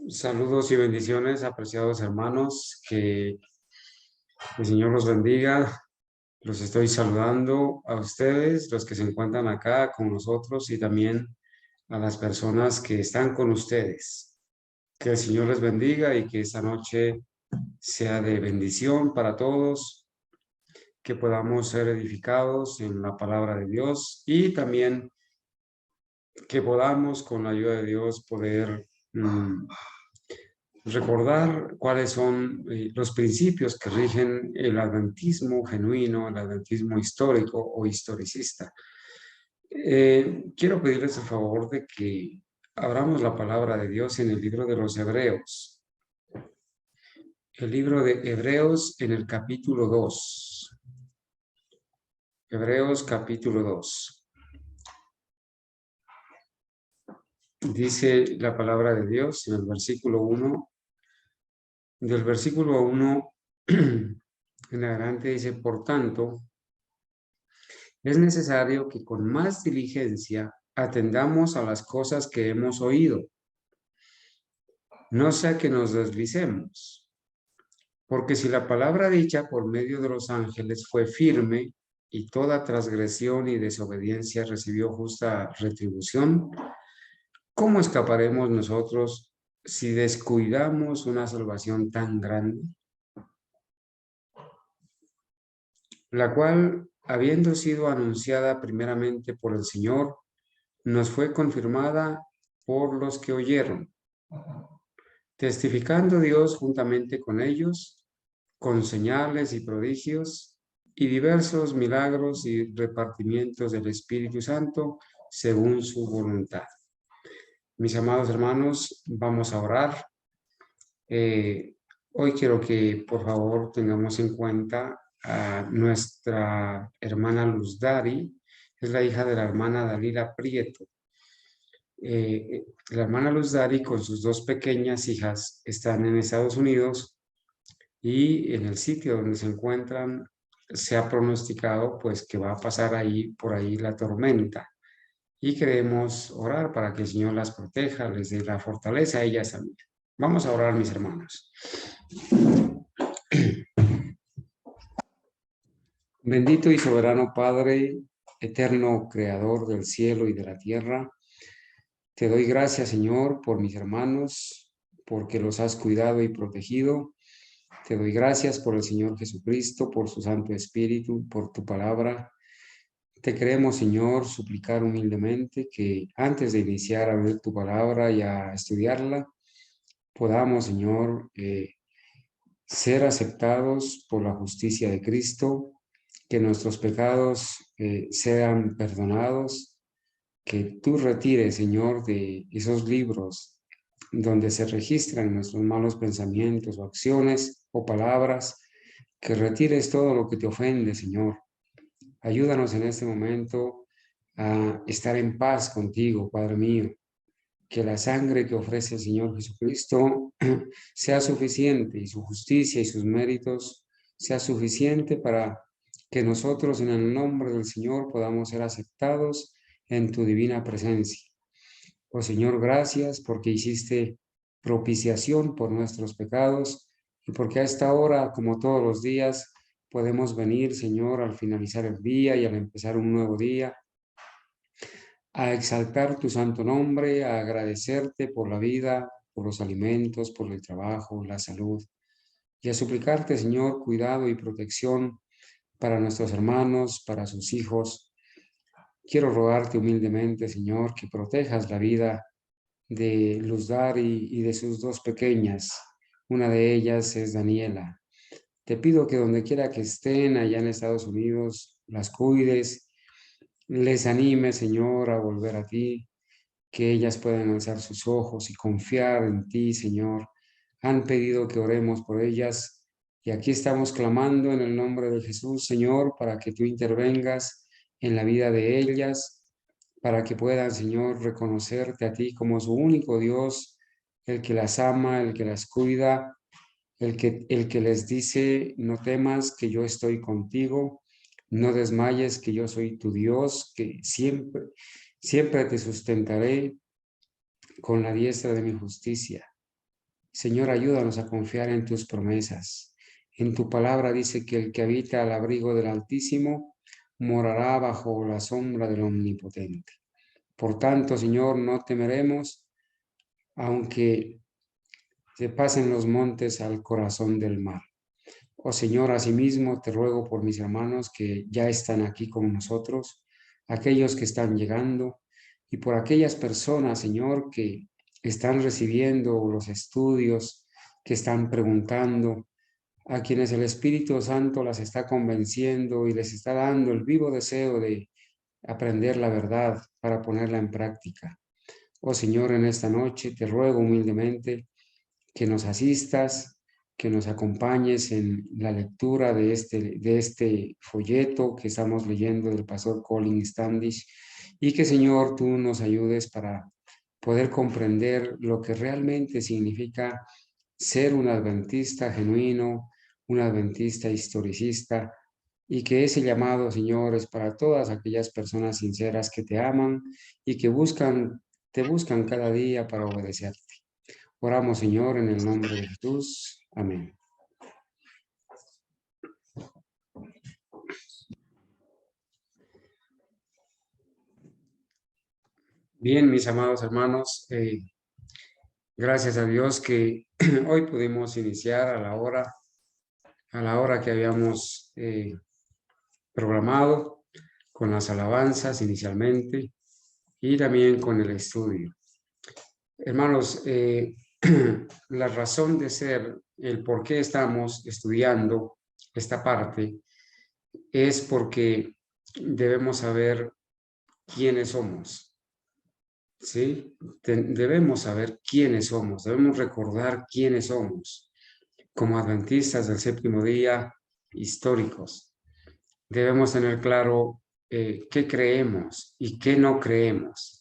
Saludos y bendiciones, apreciados hermanos, que el Señor los bendiga. Los estoy saludando a ustedes, los que se encuentran acá con nosotros y también a las personas que están con ustedes. Que el Señor les bendiga y que esta noche sea de bendición para todos, que podamos ser edificados en la palabra de Dios y también que podamos con la ayuda de Dios poder recordar cuáles son los principios que rigen el adventismo genuino, el adventismo histórico o historicista. Quiero pedirles el favor de que abramos la palabra de Dios en el libro de los Hebreos. El libro de Hebreos en el capítulo 2. Hebreos capítulo 2. Dice la palabra de Dios en el versículo 1. Del versículo 1 en adelante dice, por tanto, es necesario que con más diligencia atendamos a las cosas que hemos oído, no sea que nos deslicemos, porque si la palabra dicha por medio de los ángeles fue firme y toda transgresión y desobediencia recibió justa retribución, ¿cómo escaparemos nosotros si descuidamos una salvación tan grande? La cual, habiendo sido anunciada primeramente por el Señor, nos fue confirmada por los que oyeron, testificando Dios juntamente con ellos, con señales y prodigios y diversos milagros y repartimientos del Espíritu Santo según su voluntad. Mis amados hermanos, vamos a orar. Hoy quiero que por favor tengamos en cuenta a nuestra hermana Luz Dari, es la hija de la hermana Dalila Prieto. La hermana Luz Dari con sus dos pequeñas hijas están en Estados Unidos y en el sitio donde se encuentran se ha pronosticado pues que va a pasar ahí por ahí la tormenta y queremos orar para que el Señor las proteja, les dé la fortaleza a ellas también. Vamos a orar, mis hermanos. Bendito y soberano Padre, eterno Creador del cielo y de la tierra, te doy gracias, Señor, por mis hermanos, porque los has cuidado y protegido. Te doy gracias por el Señor Jesucristo, por su Santo Espíritu, por tu palabra. Te queremos, Señor, suplicar humildemente que antes de iniciar a ver tu palabra y a estudiarla, podamos, Señor, ser aceptados por la justicia de Cristo, que nuestros pecados sean perdonados, que tú retires, Señor, de esos libros donde se registran nuestros malos pensamientos o acciones o palabras, que retires todo lo que te ofende, Señor. Ayúdanos en este momento a estar en paz contigo, Padre mío, que la sangre que ofrece el Señor Jesucristo sea suficiente y su justicia y sus méritos sea suficiente para que nosotros en el nombre del Señor podamos ser aceptados en tu divina presencia. Oh Señor, gracias porque hiciste propiciación por nuestros pecados y porque a esta hora, como todos los días, podemos venir, Señor, al finalizar el día y al empezar un nuevo día, a exaltar tu santo nombre, a agradecerte por la vida, por los alimentos, por el trabajo, la salud, y a suplicarte, Señor, cuidado y protección para nuestros hermanos, para sus hijos. Quiero rogarte humildemente, Señor, que protejas la vida de Luz Dari y de sus dos pequeñas. Una de ellas es Daniela. Te pido que donde quiera que estén allá en Estados Unidos, las cuides, les anime, Señor, a volver a ti, que ellas puedan alzar sus ojos y confiar en ti, Señor. Han pedido que oremos por ellas y aquí estamos clamando en el nombre de Jesús, Señor, para que tú intervengas en la vida de ellas, para que puedan, Señor, reconocerte a ti como su único Dios, el que las ama, el que las cuida, el que les dice, no temas, que yo estoy contigo, no desmayes, que yo soy tu Dios, que siempre te sustentaré con la diestra de mi justicia. Señor, ayúdanos a confiar en tus promesas. En tu palabra dice que el que habita al abrigo del Altísimo morará bajo la sombra del Omnipotente. Por tanto, Señor, no temeremos, aunque se pasen los montes al corazón del mar. Oh Señor, asimismo te ruego por mis hermanos que ya están aquí con nosotros, aquellos que están llegando, y por aquellas personas, Señor, que están recibiendo los estudios, que están preguntando, a quienes el Espíritu Santo las está convenciendo y les está dando el vivo deseo de aprender la verdad para ponerla en práctica. Oh Señor, en esta noche te ruego humildemente que nos asistas, que nos acompañes en la lectura de este folleto que estamos leyendo del pastor Colin Standish, y que, Señor, tú nos ayudes para poder comprender lo que realmente significa ser un adventista genuino, un adventista historicista, y que ese llamado, Señor, es para todas aquellas personas sinceras que te aman y que te buscan cada día para obedecerte. Oramos, Señor, en el nombre de Jesús. Amén. Bien, mis amados hermanos, gracias a Dios que hoy pudimos iniciar a la hora que habíamos programado, con las alabanzas inicialmente y también con el estudio. Hermanos, la razón de ser, el por qué estamos estudiando esta parte, es porque debemos saber quiénes somos, ¿sí? Debemos saber quiénes somos, debemos recordar quiénes somos como adventistas del séptimo día históricos. Debemos tener claro qué creemos y qué no creemos.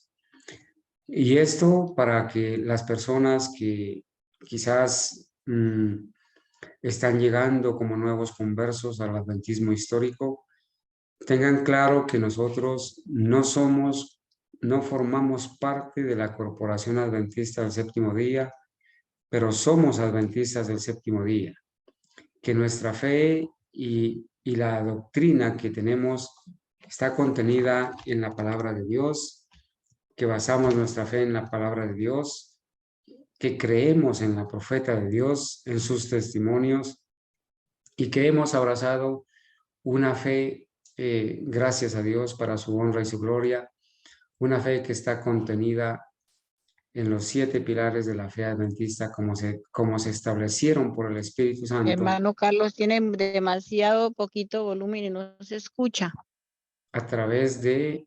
Y esto para que las personas que quizás están llegando como nuevos conversos al adventismo histórico tengan claro que nosotros no formamos parte de la Corporación Adventista del Séptimo Día, pero somos adventistas del séptimo día, que nuestra fe y la doctrina que tenemos está contenida en la palabra de Dios, que basamos nuestra fe en la palabra de Dios, que creemos en la profeta de Dios, en sus testimonios, y que hemos abrazado una fe, gracias a Dios, para su honra y su gloria, una fe que está contenida en los 7 pilares de la fe adventista como se establecieron por el Espíritu Santo Hermano Carlos, tiene demasiado poquito volumen y no se escucha. a través de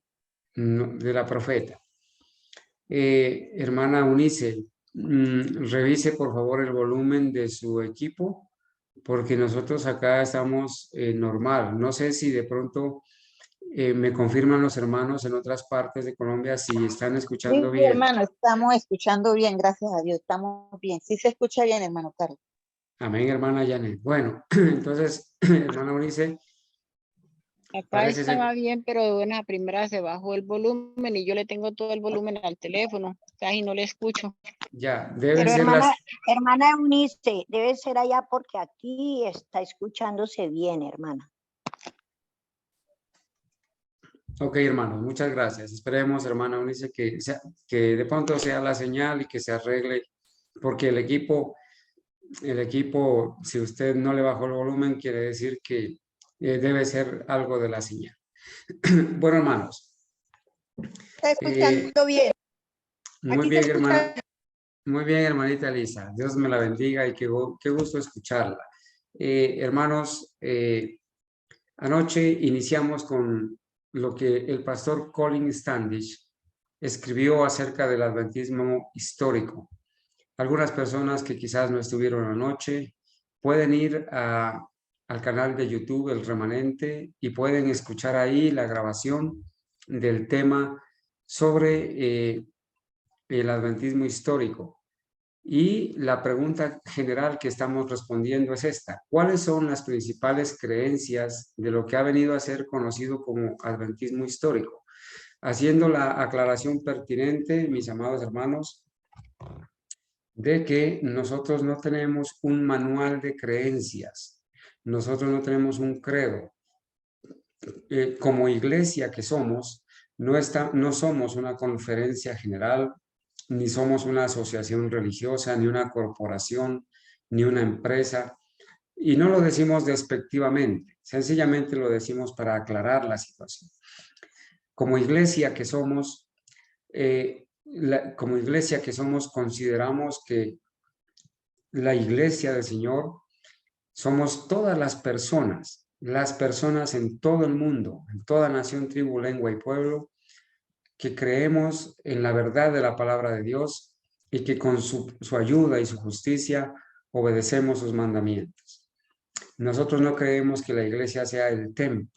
la profeta. Hermana Eunice, revise por favor el volumen de su equipo, porque nosotros acá estamos normal. No sé si de pronto me confirman los hermanos en otras partes de Colombia si están escuchando Sí, bien. hermano, estamos escuchando bien, gracias a Dios, estamos bien. Sí se escucha bien, hermano Carlos. Amén, hermana Janet. Bueno, entonces, hermana Eunice, Acá parece ser, estaba bien, pero de buena primera se bajó el volumen y yo le tengo todo el volumen al teléfono. Casi no le escucho. ya, deben Pero ser las... hermana Eunice, debe ser allá porque aquí está escuchándose bien, hermana. Ok, hermanos, muchas gracias. Esperemos, hermana Eunice, que de pronto sea la señal y que se arregle, porque el equipo, si usted no le bajó el volumen, quiere decir que debe ser algo de la señal. Bueno, hermanos. Está escuchando bien. Muy Aquí se bien, escucha hermana. Muy bien, hermanita Elisa. Dios me la bendiga y qué gusto escucharla. Hermanos, anoche iniciamos con lo que el pastor Colin Standish escribió acerca del adventismo histórico. Algunas personas que quizás no estuvieron anoche pueden ir al canal de YouTube El Remanente y pueden escuchar ahí la grabación del tema sobre el adventismo histórico. Y la pregunta general que estamos respondiendo es esta: ¿cuáles son las principales creencias de lo que ha venido a ser conocido como adventismo histórico? Haciendo la aclaración pertinente, mis amados hermanos, de que nosotros no tenemos un manual de creencias, nosotros no tenemos un credo. Como iglesia que somos, no somos una conferencia general, ni somos una asociación religiosa, ni una corporación, ni una empresa. Y no lo decimos despectivamente, sencillamente lo decimos para aclarar la situación. Como iglesia que somos, consideramos que la iglesia del Señor somos todas las personas en todo el mundo, en toda nación, tribu, lengua y pueblo, que creemos en la verdad de la palabra de Dios y que con su ayuda y su justicia obedecemos sus mandamientos. Nosotros no creemos que la iglesia sea el templo.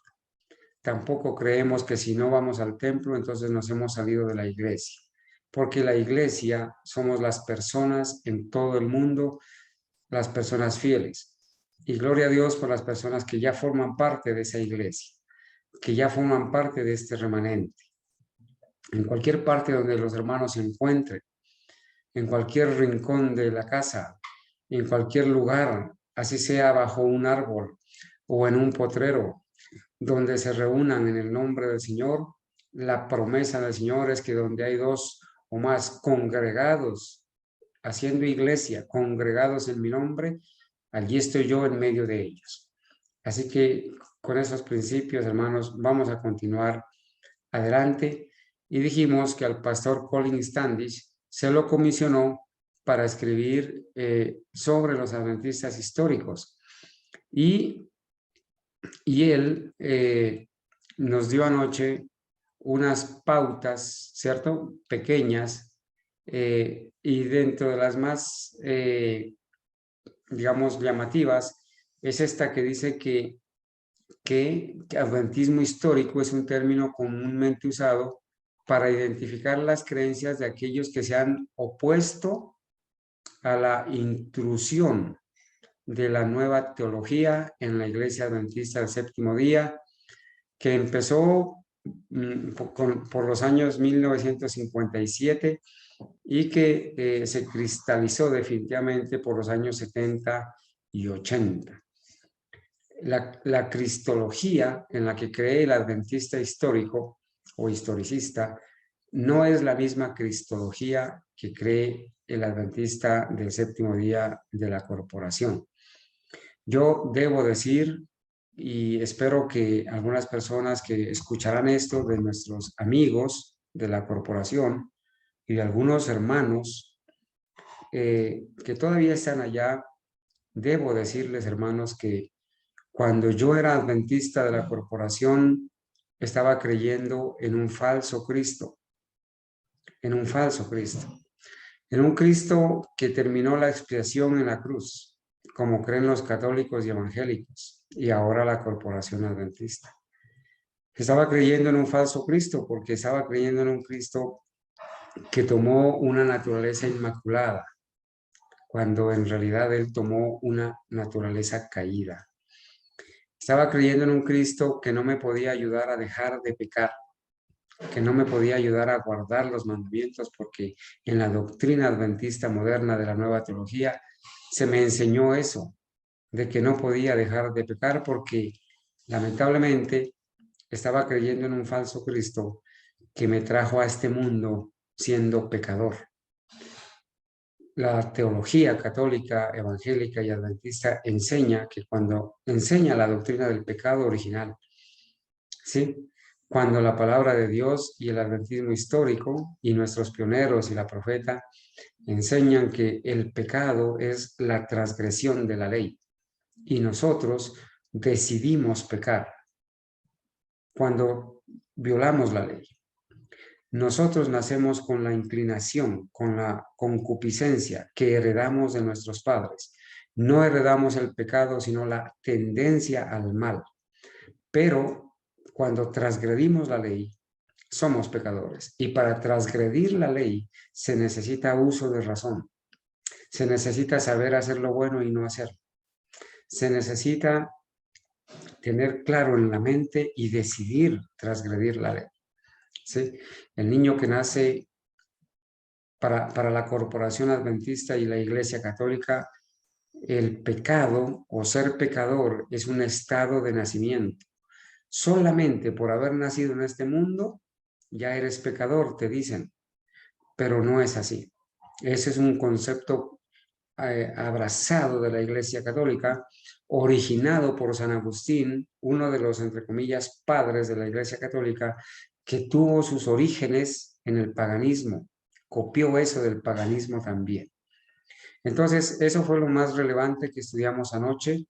Tampoco creemos que si no vamos al templo, entonces nos hemos salido de la iglesia. Porque la iglesia somos las personas en todo el mundo, las personas fieles. Y gloria a Dios por las personas que ya forman parte de esa iglesia, que ya forman parte de este remanente. En cualquier parte donde los hermanos se encuentren, en cualquier rincón de la casa, en cualquier lugar, así sea bajo un árbol o en un potrero, donde se reúnan en el nombre del Señor, la promesa del Señor es que donde hay dos o más congregados, haciendo iglesia, congregados en mi nombre, allí estoy yo en medio de ellos. Así que con esos principios, hermanos, vamos a continuar adelante. Y dijimos que al pastor Colin Standish se lo comisionó para escribir sobre los adventistas históricos. Y él nos dio anoche unas pautas, ¿cierto? Pequeñas, y dentro de las más, digamos, llamativas, es esta que dice que adventismo histórico es un término comúnmente usado para identificar las creencias de aquellos que se han opuesto a la intrusión de la nueva teología en la Iglesia Adventista del Séptimo Día, que empezó por los años 1957 y que se cristalizó definitivamente por los años 70 y 80. La cristología en la que cree el adventista histórico o historicista no es la misma cristología que cree el adventista del séptimo día de la corporación. Yo debo decir, y espero que algunas personas que escucharán esto de nuestros amigos de la corporación y de algunos hermanos que todavía están allá, debo decirles, hermanos, que cuando yo era adventista de la corporación, estaba creyendo en un falso Cristo, en un falso Cristo, en un Cristo que terminó la expiación en la cruz, como creen los católicos y evangélicos, y ahora la corporación adventista. Estaba creyendo en un falso Cristo porque estaba creyendo en un Cristo que tomó una naturaleza inmaculada, cuando en realidad él tomó una naturaleza caída. Estaba creyendo en un Cristo que no me podía ayudar a dejar de pecar, que no me podía ayudar a guardar los mandamientos, porque en la doctrina adventista moderna de la nueva teología se me enseñó eso, de que no podía dejar de pecar porque lamentablemente estaba creyendo en un falso Cristo que me trajo a este mundo siendo pecador. La teología católica, evangélica y adventista enseña que cuando enseña la doctrina del pecado original, ¿sí? Cuando la palabra de Dios y el adventismo histórico y nuestros pioneros y la profeta enseñan que el pecado es la transgresión de la ley y nosotros decidimos pecar cuando violamos la ley. Nosotros nacemos con la inclinación, con la concupiscencia que heredamos de nuestros padres. No heredamos el pecado, sino la tendencia al mal. Pero cuando transgredimos la ley, somos pecadores. Y para transgredir la ley se necesita uso de razón. Se necesita saber hacer lo bueno y no hacerlo. Se necesita tener claro en la mente y decidir transgredir la ley. ¿Sí? El niño que nace para la Corporación Adventista y la Iglesia Católica, el pecado o ser pecador es un estado de nacimiento. Solamente por haber nacido en este mundo, ya eres pecador, te dicen, pero no es así. Ese es un concepto abrazado de la Iglesia Católica, originado por San Agustín, uno de los, entre comillas, padres de la Iglesia Católica, que tuvo sus orígenes en el paganismo, copió eso del paganismo también. Entonces, eso fue lo más relevante que estudiamos anoche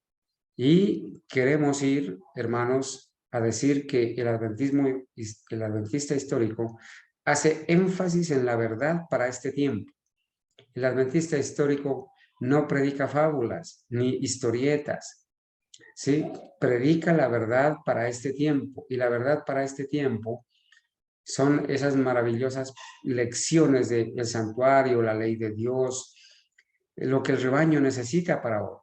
y queremos ir, hermanos, a decir que el adventista histórico hace énfasis en la verdad para este tiempo. El adventista histórico no predica fábulas ni historietas, ¿sí? Predica la verdad para este tiempo, y la verdad para este tiempo son esas maravillosas lecciones del santuario, la ley de Dios, lo que el rebaño necesita para hoy.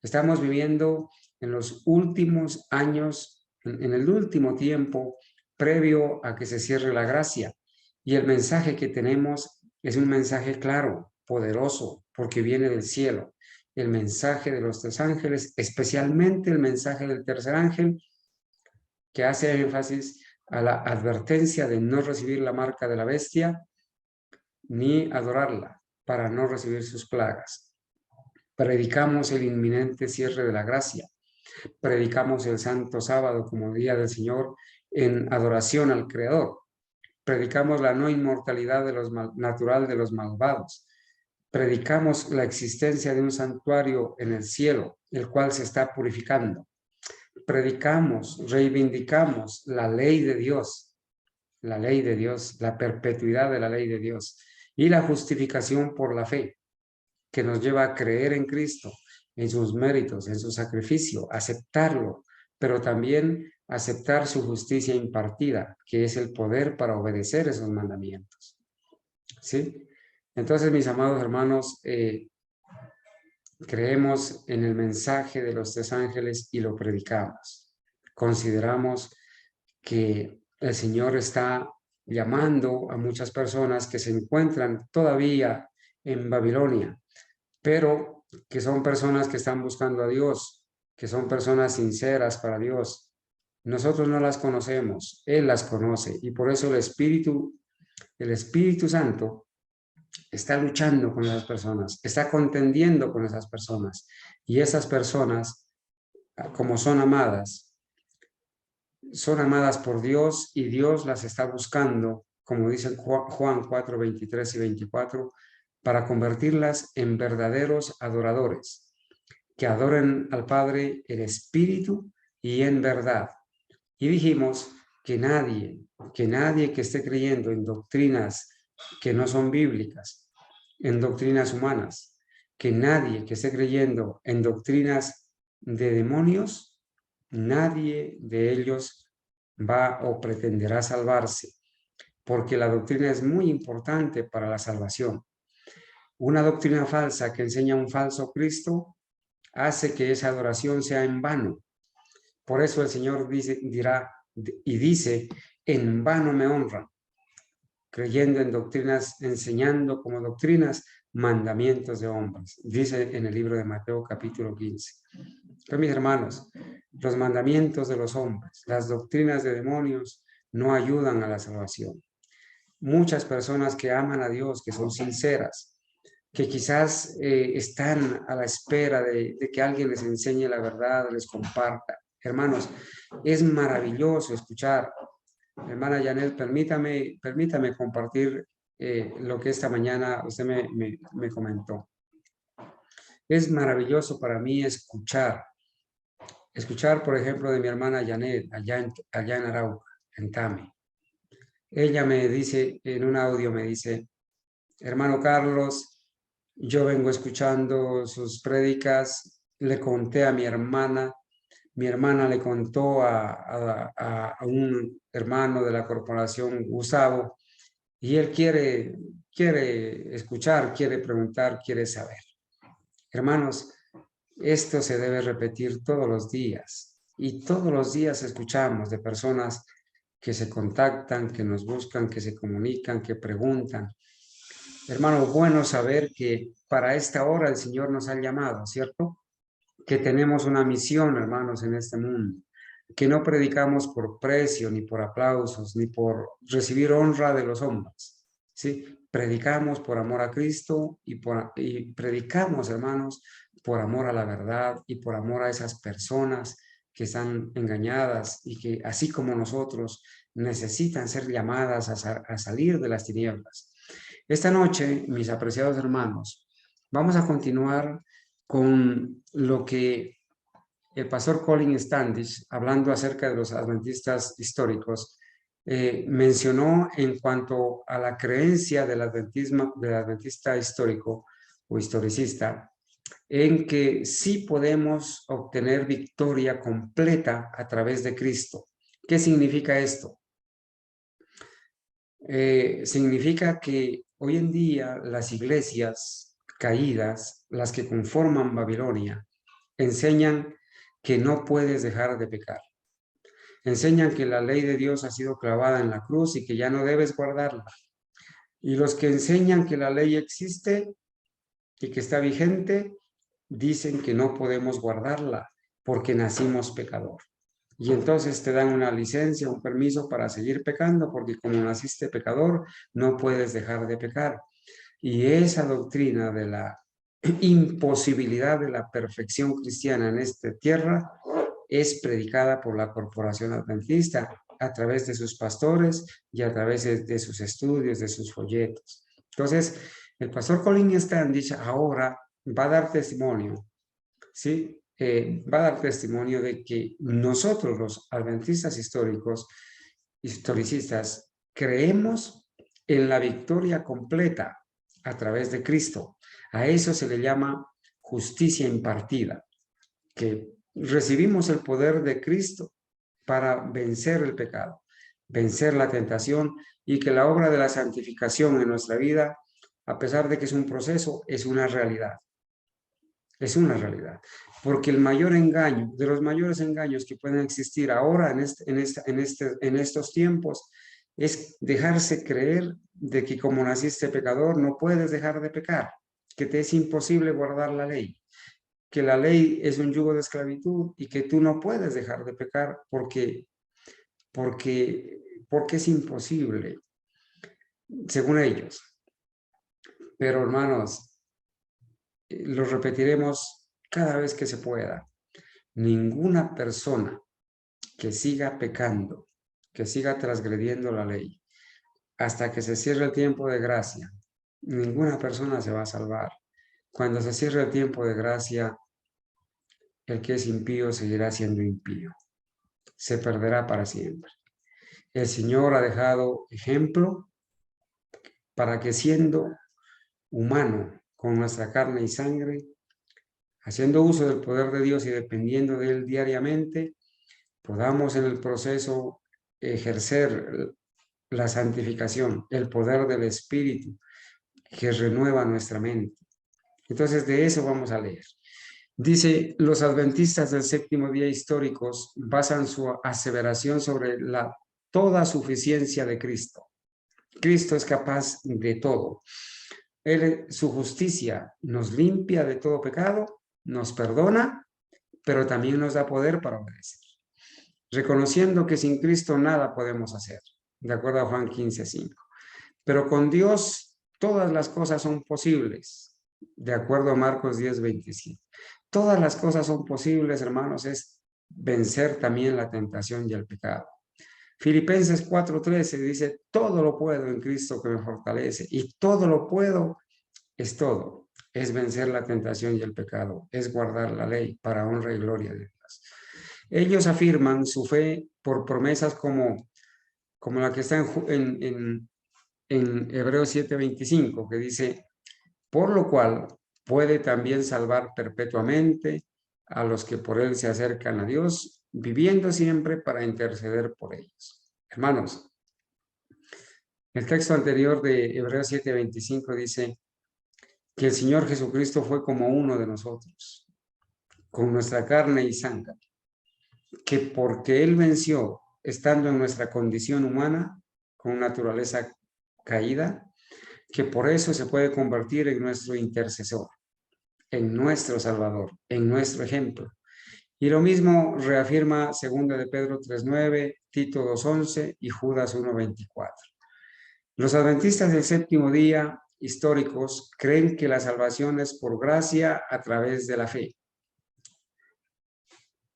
Estamos viviendo en los últimos años, en el último tiempo previo a que se cierre la gracia, y el mensaje que tenemos es un mensaje claro, poderoso, porque viene del cielo. El mensaje de los tres ángeles, especialmente el mensaje del tercer ángel, que hace énfasis a la advertencia de no recibir la marca de la bestia ni adorarla para no recibir sus plagas. Predicamos el inminente cierre de la gracia. Predicamos el Santo Sábado como Día del Señor en adoración al Creador. Predicamos la no inmortalidad natural de los malvados. Predicamos la existencia de un santuario en el cielo, el cual se está purificando. Predicamos, reivindicamos la ley de Dios, la perpetuidad de la ley de Dios y la justificación por la fe, que nos lleva a creer en Cristo, en sus méritos, en su sacrificio, aceptarlo, pero también aceptar su justicia impartida, que es el poder para obedecer esos mandamientos. ¿Sí? Entonces, mis amados hermanos, creemos en el mensaje de los tres ángeles y lo predicamos. Consideramos que el Señor está llamando a muchas personas que se encuentran todavía en Babilonia, pero que son personas que están buscando a Dios, que son personas sinceras para Dios. Nosotros no las conocemos, Él las conoce, y por eso el Espíritu Santo está luchando con esas personas, está contendiendo con esas personas, y esas personas, como son amadas por Dios, y Dios las está buscando, como dice Juan 4, 23 y 24, para convertirlas en verdaderos adoradores, que adoren al Padre en espíritu y en verdad. Y dijimos que nadie que esté creyendo en doctrinas que no son bíblicas, en doctrinas humanas, que nadie que esté creyendo en doctrinas de demonios, nadie de ellos va o pretenderá salvarse, porque la doctrina es muy importante para la salvación. Una doctrina falsa que enseña un falso Cristo hace que esa adoración sea en vano. Por eso el Señor dice, en vano me honran, creyendo en doctrinas, enseñando como doctrinas mandamientos de hombres. Dice en el libro de Mateo capítulo 15. Entonces, mis hermanos, los mandamientos de los hombres, las doctrinas de demonios no ayudan a la salvación. Muchas personas que aman a Dios, que son sinceras, que quizás están a la espera de que alguien les enseñe la verdad, les comparta. Hermanos, es maravilloso escuchar. Hermana Janet, permítame compartir lo que esta mañana usted me comentó. Es maravilloso para mí escuchar, por ejemplo, de mi hermana Janet, allá en Arauca, en Tame. Ella me dice, en un audio me dice, hermano Carlos, yo vengo escuchando sus prédicas, le conté a mi hermana le contó a un hermano de la corporación Gustavo, y él quiere escuchar, quiere preguntar, quiere saber. Hermanos, esto se debe repetir todos los días, y todos los días escuchamos de personas que se contactan, que nos buscan, que se comunican, que preguntan. Hermano, bueno saber que para esta hora el Señor nos ha llamado, ¿cierto? Que tenemos una misión, hermanos, en este mundo, que no predicamos por precio, ni por aplausos, ni por recibir honra de los hombres, ¿sí? Predicamos por amor a Cristo y predicamos, hermanos, por amor a la verdad y por amor a esas personas que están engañadas y que, así como nosotros, necesitan ser llamadas a salir de las tinieblas. Esta noche, mis apreciados hermanos, vamos a continuar con lo que el pastor Colin Standish, hablando acerca de los adventistas históricos, mencionó en cuanto a la creencia del adventista histórico o historicista, en que sí podemos obtener victoria completa a través de Cristo. ¿Qué significa esto? Significa que hoy en día las iglesias caídas, las que conforman Babilonia, enseñan que no puedes dejar de pecar. Enseñan que la ley de Dios ha sido clavada en la cruz y que ya no debes guardarla. Y los que enseñan que la ley existe y que está vigente, dicen que no podemos guardarla porque nacimos pecador. Y entonces te dan una licencia, un permiso para seguir pecando, porque como naciste pecador, no puedes dejar de pecar. Y esa doctrina de la imposibilidad de la perfección cristiana en esta tierra es predicada por la Corporación Adventista a través de sus pastores y a través de sus estudios, de sus folletos. Entonces, el pastor Colin Standish ahora va a dar testimonio, ¿sí? Va a dar testimonio de que nosotros los adventistas históricos, historicistas, creemos en la victoria completa a través de Cristo. A eso se le llama justicia impartida, que recibimos el poder de Cristo para vencer el pecado, vencer la tentación y que la obra de la santificación en nuestra vida, a pesar de que es un proceso, es una realidad. Es una realidad, porque el mayor engaño, de los mayores engaños que pueden existir ahora en estos tiempos, es dejarse creer de que como naciste pecador no puedes dejar de pecar, que te es imposible guardar la ley, que la ley es un yugo de esclavitud y que tú no puedes dejar de pecar porque es imposible, según ellos. Pero hermanos, lo repetiremos cada vez que se pueda. Ninguna persona que siga pecando, que siga transgrediendo la ley, hasta que se cierre el tiempo de gracia, ninguna persona se va a salvar. Cuando se cierre el tiempo de gracia, el que es impío seguirá siendo impío. Se perderá para siempre. El Señor ha dejado ejemplo para que siendo humano, con nuestra carne y sangre, haciendo uso del poder de Dios y dependiendo de Él diariamente, podamos en el proceso ejercer la santificación, el poder del Espíritu que renueva nuestra mente. Entonces de eso vamos a leer. Dice, los adventistas del séptimo día históricos basan su aseveración sobre la toda suficiencia de Cristo. Cristo es capaz de todo. Su justicia nos limpia de todo pecado, nos perdona, pero también nos da poder para obedecer. Reconociendo que sin Cristo nada podemos hacer, de acuerdo a Juan 15:5. Pero con Dios todas las cosas son posibles, de acuerdo a Marcos 10:27. Todas las cosas son posibles, hermanos, es vencer también la tentación y el pecado. Filipenses 4:13 dice, todo lo puedo en Cristo que me fortalece, y todo lo puedo es todo. Es vencer la tentación y el pecado, es guardar la ley para honra y gloria de Dios. Ellos afirman su fe por promesas como la que está en Hebreos 7:25, que dice, por lo cual puede también salvar perpetuamente a los que por él se acercan a Dios, viviendo siempre para interceder por ellos. Hermanos, el texto anterior de Hebreos 7:25 dice que el Señor Jesucristo fue como uno de nosotros, con nuestra carne y sangre, que porque Él venció, estando en nuestra condición humana, con naturaleza caída, que por eso se puede convertir en nuestro intercesor, en nuestro Salvador, en nuestro ejemplo. Y lo mismo reafirma 2 de Pedro 3:9, Tito 2:11 y Judas 1:24. Los adventistas del séptimo día históricos creen que la salvación es por gracia a través de la fe.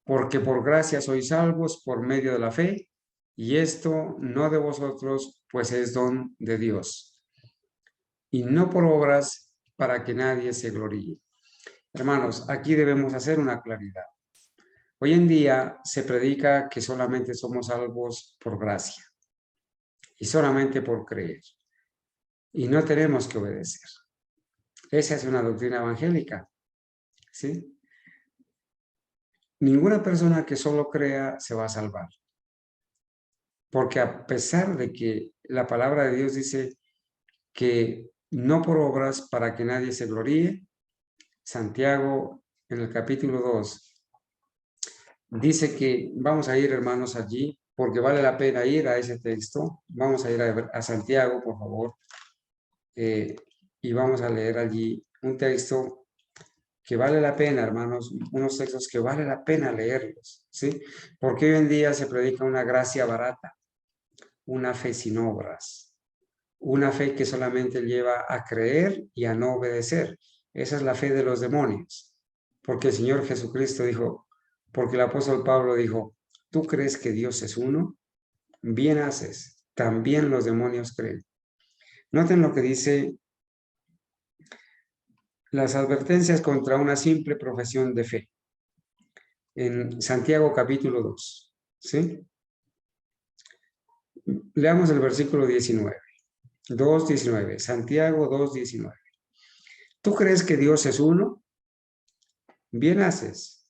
Porque por gracia sois salvos por medio de la fe, y esto no de vosotros, pues es don de Dios. Y no por obras para que nadie se gloríe. Hermanos, aquí debemos hacer una claridad. Hoy en día se predica que solamente somos salvos por gracia y solamente por creer. Y no tenemos que obedecer. Esa es una doctrina evangélica, ¿sí? Ninguna persona que solo crea se va a salvar. Porque a pesar de que la palabra de Dios dice que no por obras para que nadie se gloríe, Santiago en el capítulo 2 dice que vamos a ir, hermanos, allí, porque vale la pena ir a ese texto. Vamos a ir a Santiago, por favor, y vamos a leer allí un texto que vale la pena, hermanos, unos textos que vale la pena leerlos, ¿sí? Porque hoy en día se predica una gracia barata, una fe sin obras, una fe que solamente lleva a creer y a no obedecer. Esa es la fe de los demonios, porque el Señor Jesucristo dijo, porque el apóstol Pablo dijo, ¿tú crees que Dios es uno? Bien haces, también los demonios creen. Noten lo que dice las advertencias contra una simple profesión de fe. En Santiago capítulo 2, ¿sí? Leamos el versículo 19. 2:19, Santiago 2:19. ¿Tú crees que Dios es uno? Bien haces.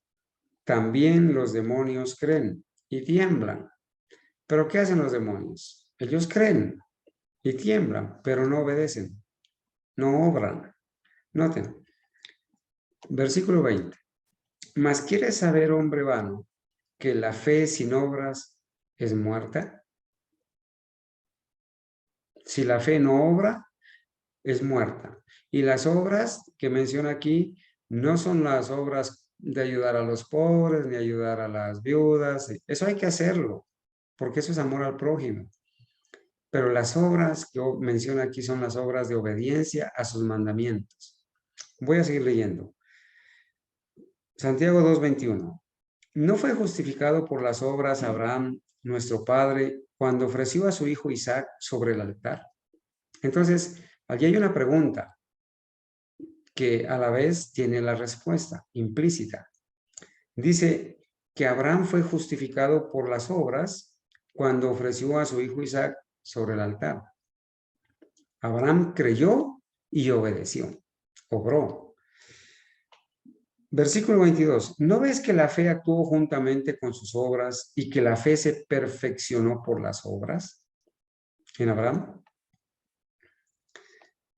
También los demonios creen y tiemblan. ¿Pero qué hacen los demonios? Ellos creen y tiemblan, pero no obedecen, no obran. Noten, versículo 20. ¿Mas quieres saber, hombre vano, que la fe sin obras es muerta? Si la fe no obra, es muerta. Y las obras que menciona aquí no son las obras de ayudar a los pobres ni ayudar a las viudas. Eso hay que hacerlo, porque eso es amor al prójimo. Pero las obras que menciona aquí son las obras de obediencia a sus mandamientos. Voy a seguir leyendo. Santiago 2:21. ¿No fue justificado por las obras Abraham, nuestro padre, cuando ofreció a su hijo Isaac sobre el altar? Entonces, allí hay una pregunta que a la vez tiene la respuesta implícita. Dice que Abraham fue justificado por las obras cuando ofreció a su hijo Isaac sobre el altar. Abraham creyó y obedeció, obró. Versículo 22. ¿No ves que la fe actuó juntamente con sus obras y que la fe se perfeccionó por las obras en Abraham?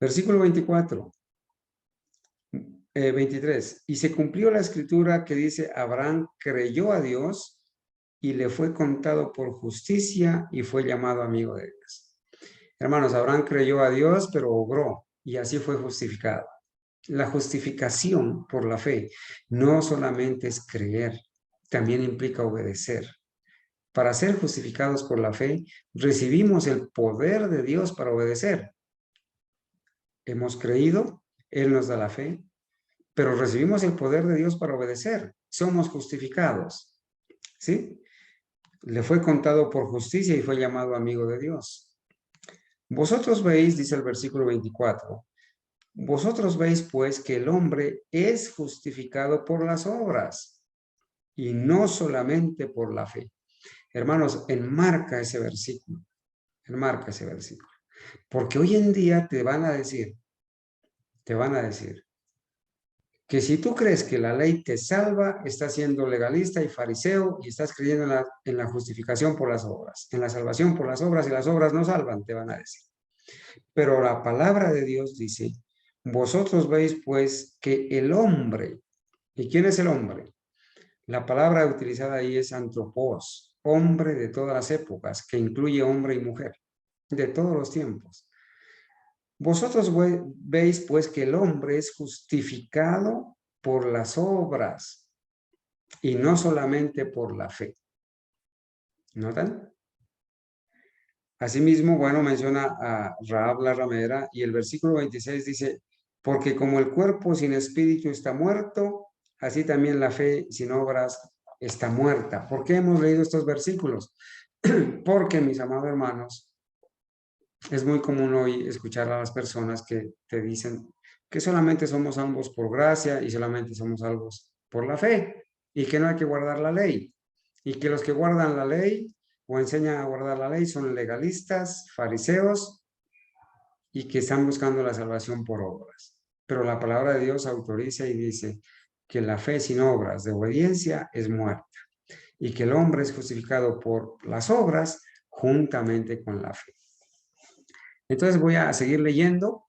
Versículo 24. 23. Y se cumplió la escritura que dice, Abraham creyó a Dios y le fue contado por justicia y fue llamado amigo de Dios. Hermanos, Abraham creyó a Dios, pero obró y así fue justificado. La justificación por la fe no solamente es creer, también implica obedecer. Para ser justificados por la fe, recibimos el poder de Dios para obedecer. Hemos creído, Él nos da la fe, pero recibimos el poder de Dios para obedecer. Somos justificados, ¿sí? Le fue contado por justicia y fue llamado amigo de Dios. Vosotros veis, dice el versículo 24, vosotros veis pues que el hombre es justificado por las obras y no solamente por la fe. Hermanos, enmarca ese versículo, porque hoy en día te van a decir que si tú crees que la ley te salva, estás siendo legalista y fariseo y estás creyendo en la justificación por las obras, en la salvación por las obras, y las obras no salvan, te van a decir. Pero la palabra de Dios dice, vosotros veis pues que el hombre, ¿y quién es el hombre? La palabra utilizada ahí es antropos, hombre de todas las épocas, que incluye hombre y mujer, de todos los tiempos. Vosotros veis pues que el hombre es justificado por las obras y no solamente por la fe. ¿Notan? Asimismo, bueno, menciona a Rahab la ramera y el versículo 26 dice, porque como el cuerpo sin espíritu está muerto, así también la fe sin obras está muerta. ¿Por qué hemos leído estos versículos? Porque, mis amados hermanos, es muy común hoy escuchar a las personas que te dicen que solamente somos salvos por gracia y solamente somos salvos por la fe y que no hay que guardar la ley y que los que guardan la ley o enseñan a guardar la ley son legalistas, fariseos y que están buscando la salvación por obras. Pero la palabra de Dios autoriza y dice que la fe sin obras de obediencia es muerta y que el hombre es justificado por las obras juntamente con la fe. Entonces voy a seguir leyendo.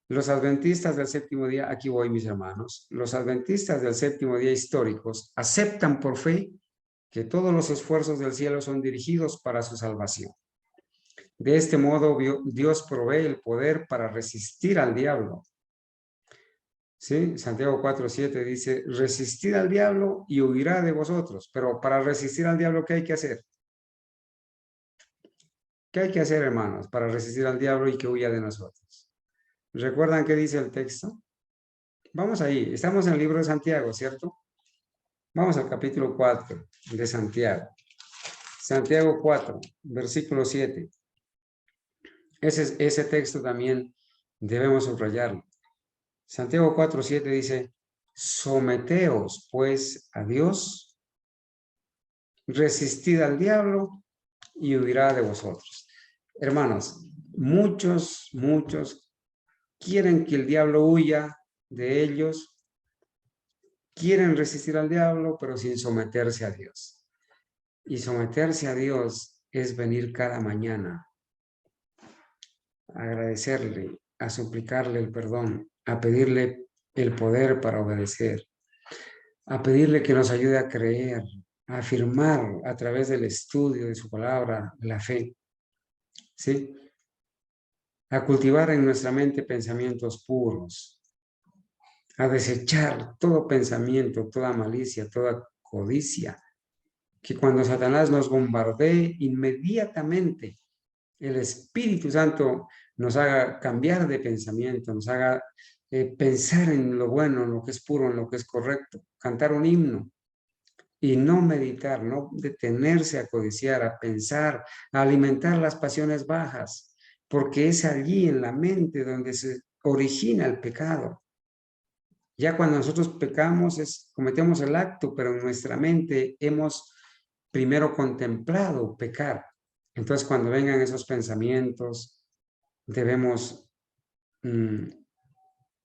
Los adventistas del séptimo día, aquí voy mis hermanos, los adventistas del séptimo día históricos aceptan por fe que todos los esfuerzos del cielo son dirigidos para su salvación. De este modo Dios provee el poder para resistir al diablo. ¿Sí? Santiago 4:7 dice, resistid al diablo y huirá de vosotros. Pero para resistir al diablo, ¿qué hay que hacer? ¿Qué hay que hacer, hermanos, para resistir al diablo y que huya de nosotros? ¿Recuerdan qué dice el texto? Vamos ahí, estamos en el libro de Santiago, ¿cierto? Vamos al capítulo 4 de Santiago. Santiago 4, versículo 7. Ese texto también debemos subrayarlo. Santiago 4:7 dice, someteos pues a Dios, resistid al diablo y huirá de vosotros. Hermanos, muchos quieren que el diablo huya de ellos, quieren resistir al diablo, pero sin someterse a Dios. Y someterse a Dios es venir cada mañana a agradecerle, a suplicarle el perdón, a pedirle el poder para obedecer, a pedirle que nos ayude a creer, a afirmar a través del estudio de su palabra la fe, ¿sí? A cultivar en nuestra mente pensamientos puros, a desechar todo pensamiento, toda malicia, toda codicia, que cuando Satanás nos bombardee, inmediatamente el Espíritu Santo nos haga cambiar de pensamiento, nos haga pensar en lo bueno, en lo que es puro, en lo que es correcto, cantar un himno y no meditar, no detenerse a codiciar, a pensar, a alimentar las pasiones bajas, porque es allí en la mente donde se origina el pecado. Ya cuando nosotros pecamos, cometemos el acto, pero en nuestra mente hemos primero contemplado pecar. Entonces, cuando vengan esos pensamientos, debemos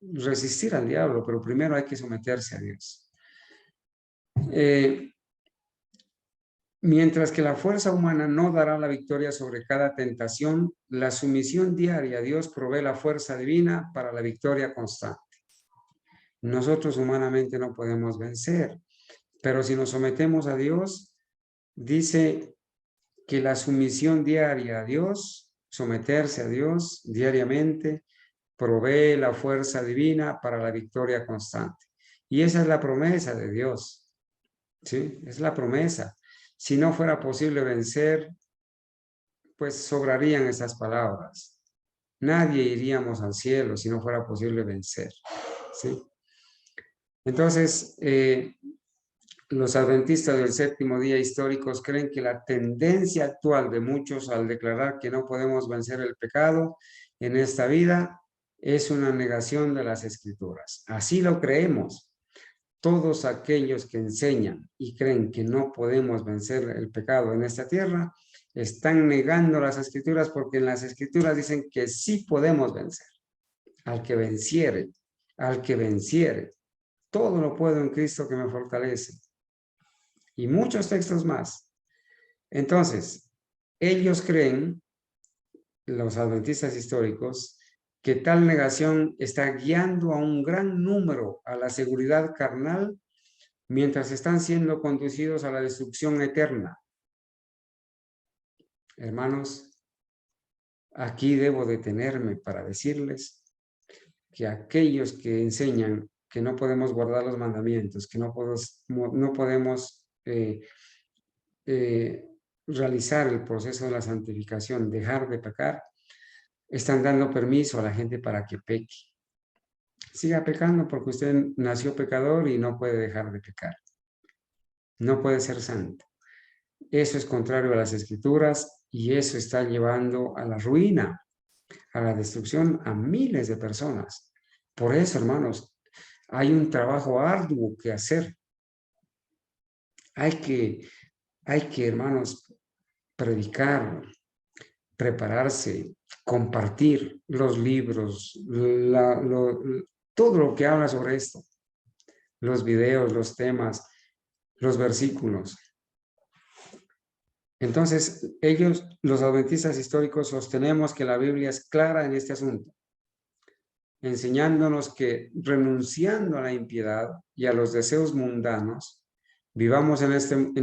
resistir al diablo, pero primero hay que someterse a Dios. Mientras que la fuerza humana no dará la victoria sobre cada tentación, la sumisión diaria a Dios provee la fuerza divina para la victoria constante. Nosotros humanamente no podemos vencer, pero si nos sometemos a Dios, dice que la sumisión diaria a Dios, someterse a Dios diariamente, provee la fuerza divina para la victoria constante. Y esa es la promesa de Dios, ¿sí? Es la promesa. Si no fuera posible vencer, pues sobrarían esas palabras. Nadie iríamos al cielo si no fuera posible vencer, ¿sí? Entonces, los adventistas del séptimo día históricos creen que la tendencia actual de muchos al declarar que no podemos vencer el pecado en esta vida es una negación de las Escrituras. Así lo creemos. Todos aquellos que enseñan y creen que no podemos vencer el pecado en esta tierra están negando las Escrituras, porque en las Escrituras dicen que sí podemos vencer. Al que venciere, todo lo puedo en Cristo que me fortalece. Y muchos textos más. Entonces, ellos creen, los adventistas históricos, que tal negación está guiando a un gran número a la seguridad carnal mientras están siendo conducidos a la destrucción eterna. Hermanos, Aquí debo detenerme para decirles que aquellos que enseñan que no podemos guardar los mandamientos, que no podemos realizar el proceso de la santificación, dejar de pecar, están dando permiso a la gente para que peque. Siga pecando porque usted nació pecador y no puede dejar de pecar. No puede ser santo. Eso es contrario a las Escrituras y eso está llevando a la ruina, a la destrucción a miles de personas. Por eso, hermanos, hay un trabajo arduo que hacer. Hay que, hermanos, predicar, prepararse, compartir los libros, todo lo que habla sobre esto, los videos, los temas, los versículos. Entonces, los adventistas históricos, sostenemos que la Biblia es clara en este asunto, enseñándonos que renunciando a la impiedad y a los deseos mundanos, vivamos en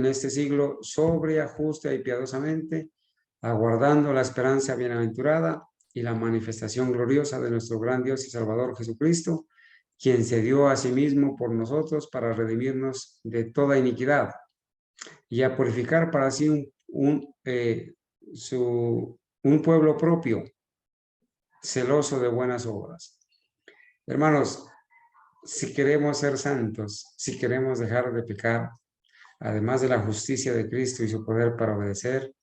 este siglo sobria, justa y piadosamente, aguardando la esperanza bienaventurada y la manifestación gloriosa de nuestro gran Dios y Salvador Jesucristo, quien se dio a sí mismo por nosotros para redimirnos de toda iniquidad y a purificar para sí un pueblo propio, celoso de buenas obras. Hermanos, si queremos ser santos, si queremos dejar de pecar, además de la justicia de Cristo y su poder para obedecer,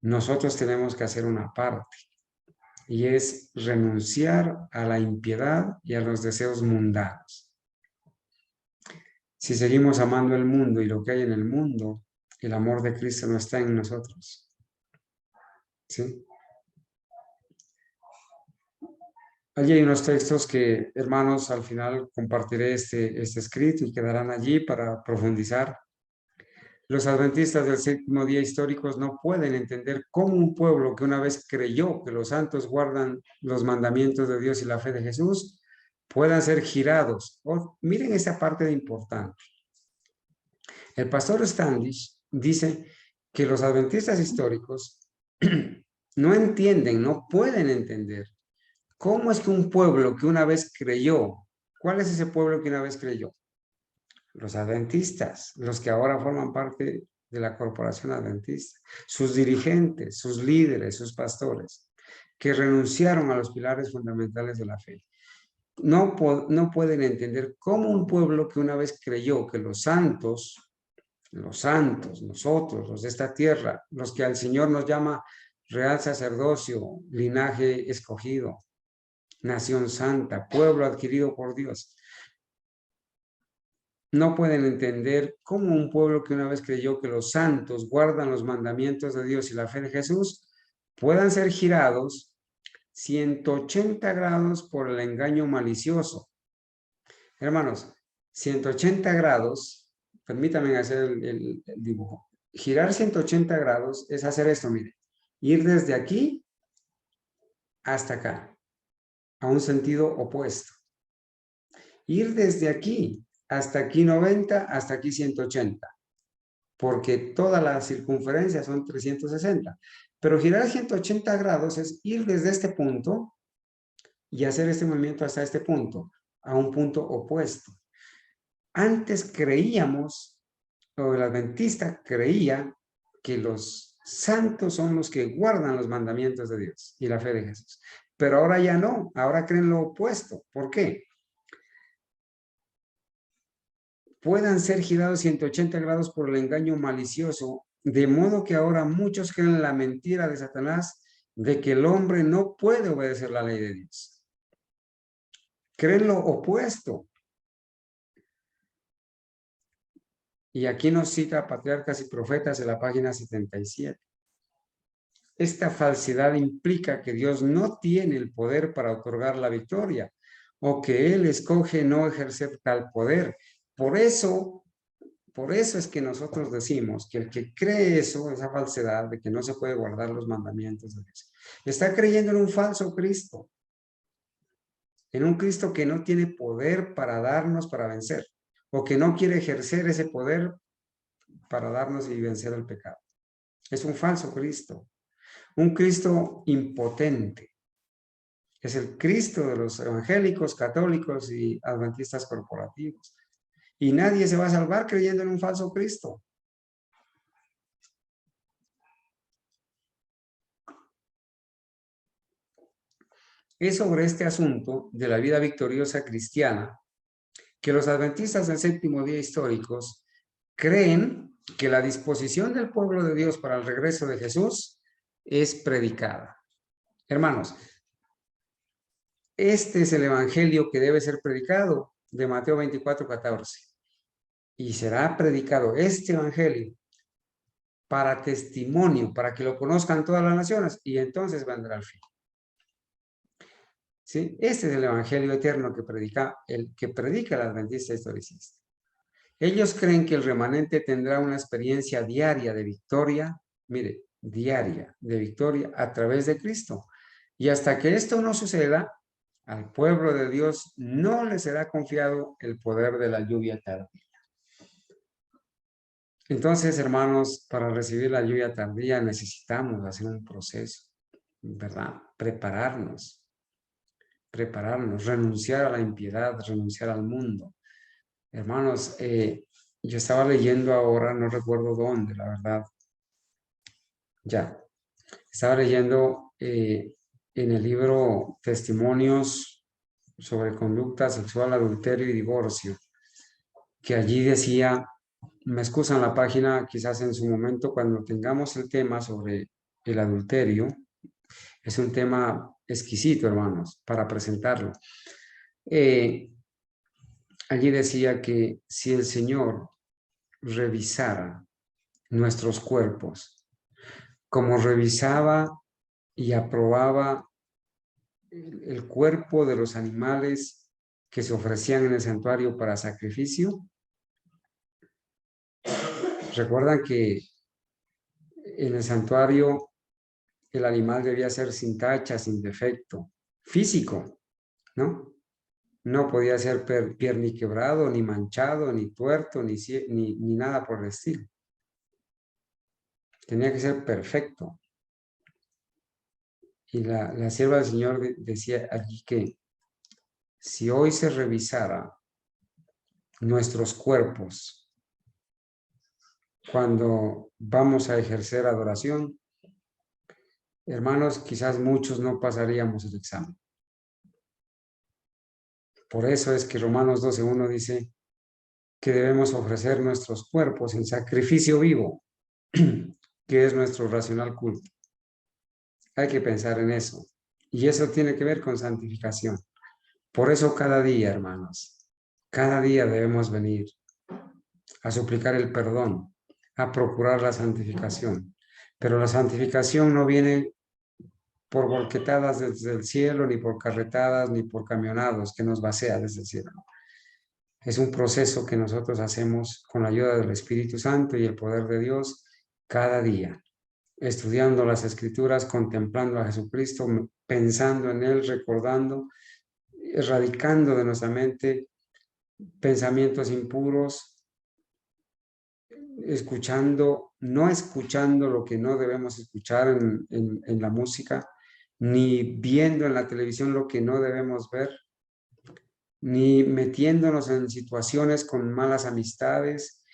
nosotros tenemos que hacer una parte, y es renunciar a la impiedad y a los deseos mundanos. Si seguimos amando el mundo y lo que hay en el mundo, el amor de Cristo no está en nosotros. ¿Sí? Allí hay unos textos que, hermanos, al final compartiré este escrito y quedarán allí para profundizar. Los adventistas del séptimo día históricos no pueden entender cómo un pueblo que una vez creyó que los santos guardan los mandamientos de Dios y la fe de Jesús puedan ser girados. Miren esta parte de importante. El pastor Standish dice que los adventistas históricos no entienden, no pueden entender cómo es que un pueblo que una vez creyó, ¿cuál es ese pueblo que una vez creyó? Los adventistas, los que ahora forman parte de la corporación adventista, sus dirigentes, sus líderes, sus pastores, que renunciaron a los pilares fundamentales de la fe. No pueden entender cómo un pueblo que una vez creyó que los santos, nosotros, los de esta tierra, los que al Señor nos llama real sacerdocio, linaje escogido, nación santa, pueblo adquirido por Dios, no pueden entender cómo un pueblo que una vez creyó que los santos guardan los mandamientos de Dios y la fe de Jesús puedan ser girados 180 grados por el engaño malicioso. Hermanos, 180 grados, permítanme hacer el dibujo. Girar 180 grados es hacer esto, mire, ir desde aquí hasta acá, a un sentido opuesto. Ir desde aquí hasta aquí 90, hasta aquí 180, porque toda la circunferencia son 360. Pero girar 180 grados es ir desde este punto y hacer este movimiento hasta este punto, a un punto opuesto. Antes creíamos, o el adventista creía, que los santos son los que guardan los mandamientos de Dios y la fe de Jesús. Pero ahora ya no, ahora creen lo opuesto. ¿Por qué? Puedan ser girados 180 grados por el engaño malicioso, de modo que ahora muchos creen la mentira de Satanás de que el hombre no puede obedecer la ley de Dios. Creen lo opuesto. Y aquí nos cita Patriarcas y Profetas en la página 77. Esta falsedad implica que Dios no tiene el poder para otorgar la victoria o que Él escoge no ejercer tal poder. Por eso es que nosotros decimos que el que cree eso, esa falsedad de que no se puede guardar los mandamientos de Dios, está creyendo en un falso Cristo, en un Cristo que no tiene poder para darnos, para vencer, o que no quiere ejercer ese poder para darnos y vencer el pecado. Es un falso Cristo. un Cristo impotente. Es el Cristo de los evangélicos, católicos y adventistas corporativos. Y nadie se va a salvar creyendo en un falso Cristo. Es sobre este asunto de la vida victoriosa cristiana que los adventistas del séptimo día históricos creen que la disposición del pueblo de Dios para el regreso de Jesús es predicada. Hermanos, este es el evangelio que debe ser predicado de Mateo 24:14. Y será predicado este evangelio para testimonio, para que lo conozcan todas las naciones, y entonces vendrá el fin. ¿Sí? Este es el evangelio eterno que predica el adventista historicista. Ellos creen que el remanente tendrá una experiencia diaria de victoria, mire, diaria de victoria a través de Cristo. Y hasta que esto no suceda, al pueblo de Dios no le será confiado el poder de la lluvia tardía. Entonces, hermanos, para recibir la lluvia tardía necesitamos hacer un proceso, ¿verdad? Prepararnos, renunciar a la impiedad, renunciar al mundo. Hermanos, yo estaba leyendo ahora, no recuerdo dónde, la verdad. Ya, estaba leyendo en el libro Testimonios sobre conducta sexual, adulterio y divorcio, que allí decía, me excusan la página, quizás en su momento cuando tengamos el tema sobre el adulterio, es un tema exquisito, hermanos, para presentarlo. Allí decía que si el Señor revisara nuestros cuerpos, como revisaba y aprobaba el cuerpo de los animales que se ofrecían en el santuario para sacrificio, recuerdan que en el santuario el animal debía ser sin tacha, sin defecto físico, ¿no? No podía ser pierniquebrado, ni manchado, ni tuerto, ni nada por el estilo. Tenía que ser perfecto. Y la sierva del Señor decía allí que si hoy se revisara nuestros cuerpos cuando vamos a ejercer adoración, hermanos, quizás muchos no pasaríamos el examen. Por eso es que Romanos 12:1 dice que debemos ofrecer nuestros cuerpos en sacrificio vivo, que es nuestro racional culto. Hay que pensar en eso. Y eso tiene que ver con santificación. Por eso cada día, hermanos, cada día debemos venir a suplicar el perdón, a procurar la santificación. Pero la santificación no viene por volquetadas desde el cielo, ni por carretadas, ni por camionados que nos vacía desde el cielo. Es un proceso que nosotros hacemos con la ayuda del Espíritu Santo y el poder de Dios cada día, estudiando las Escrituras, contemplando a Jesucristo, pensando en Él, recordando, erradicando de nuestra mente pensamientos impuros, no escuchando lo que no debemos escuchar en la música, ni viendo en la televisión lo que no debemos ver, ni metiéndonos en situaciones con malas amistades,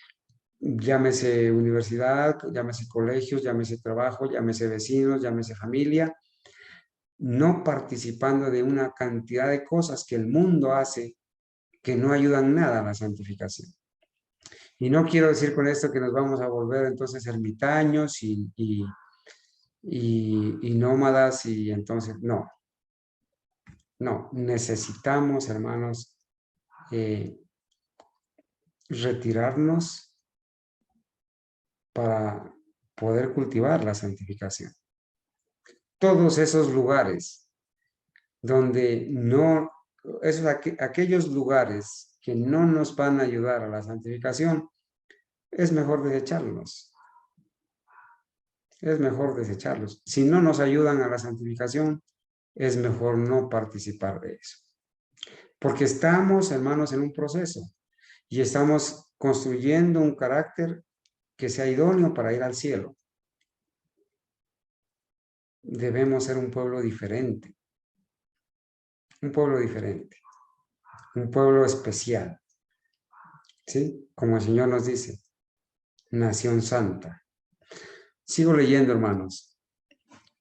llámese universidad, llámese colegios, llámese trabajo, llámese vecinos, llámese familia, no participando de una cantidad de cosas que el mundo hace que no ayudan nada a la santificación. Y no quiero decir con esto que nos vamos a volver entonces ermitaños y nómadas y entonces no. No, necesitamos, hermanos, retirarnos para poder cultivar la santificación. Todos esos lugares donde no, aquellos lugares que no nos van a ayudar a la santificación, es mejor desecharlos. Es mejor desecharlos. Si no nos ayudan a la santificación, es mejor no participar de eso. Porque estamos, hermanos, en un proceso y estamos construyendo un carácter que sea idóneo para ir al cielo. debemos ser un pueblo diferente. Un pueblo diferente. Un pueblo especial. ¿Sí? Como el Señor nos dice, nación santa. Sigo leyendo, hermanos.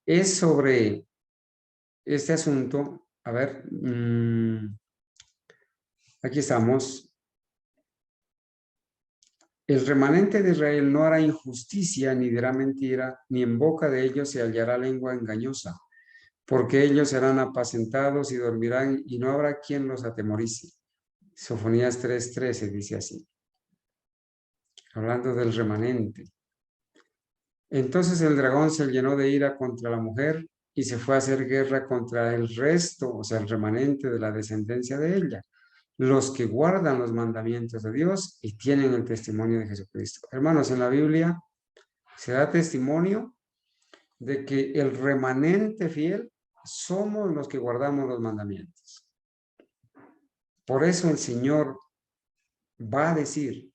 Es sobre este asunto. A ver, aquí estamos. El remanente de Israel no hará injusticia ni dirá mentira, ni en boca de ellos se hallará lengua engañosa, porque ellos serán apacentados y dormirán y no habrá quien los atemorice. Sofonías 3:13 dice así, hablando del remanente. Entonces el dragón se llenó de ira contra la mujer y se fue a hacer guerra contra el resto, o sea, el remanente de la descendencia de ella, los que guardan los mandamientos de Dios y tienen el testimonio de Jesucristo. Hermanos, en la Biblia se da testimonio de que el remanente fiel somos los que guardamos los mandamientos. Por eso el Señor va a decir,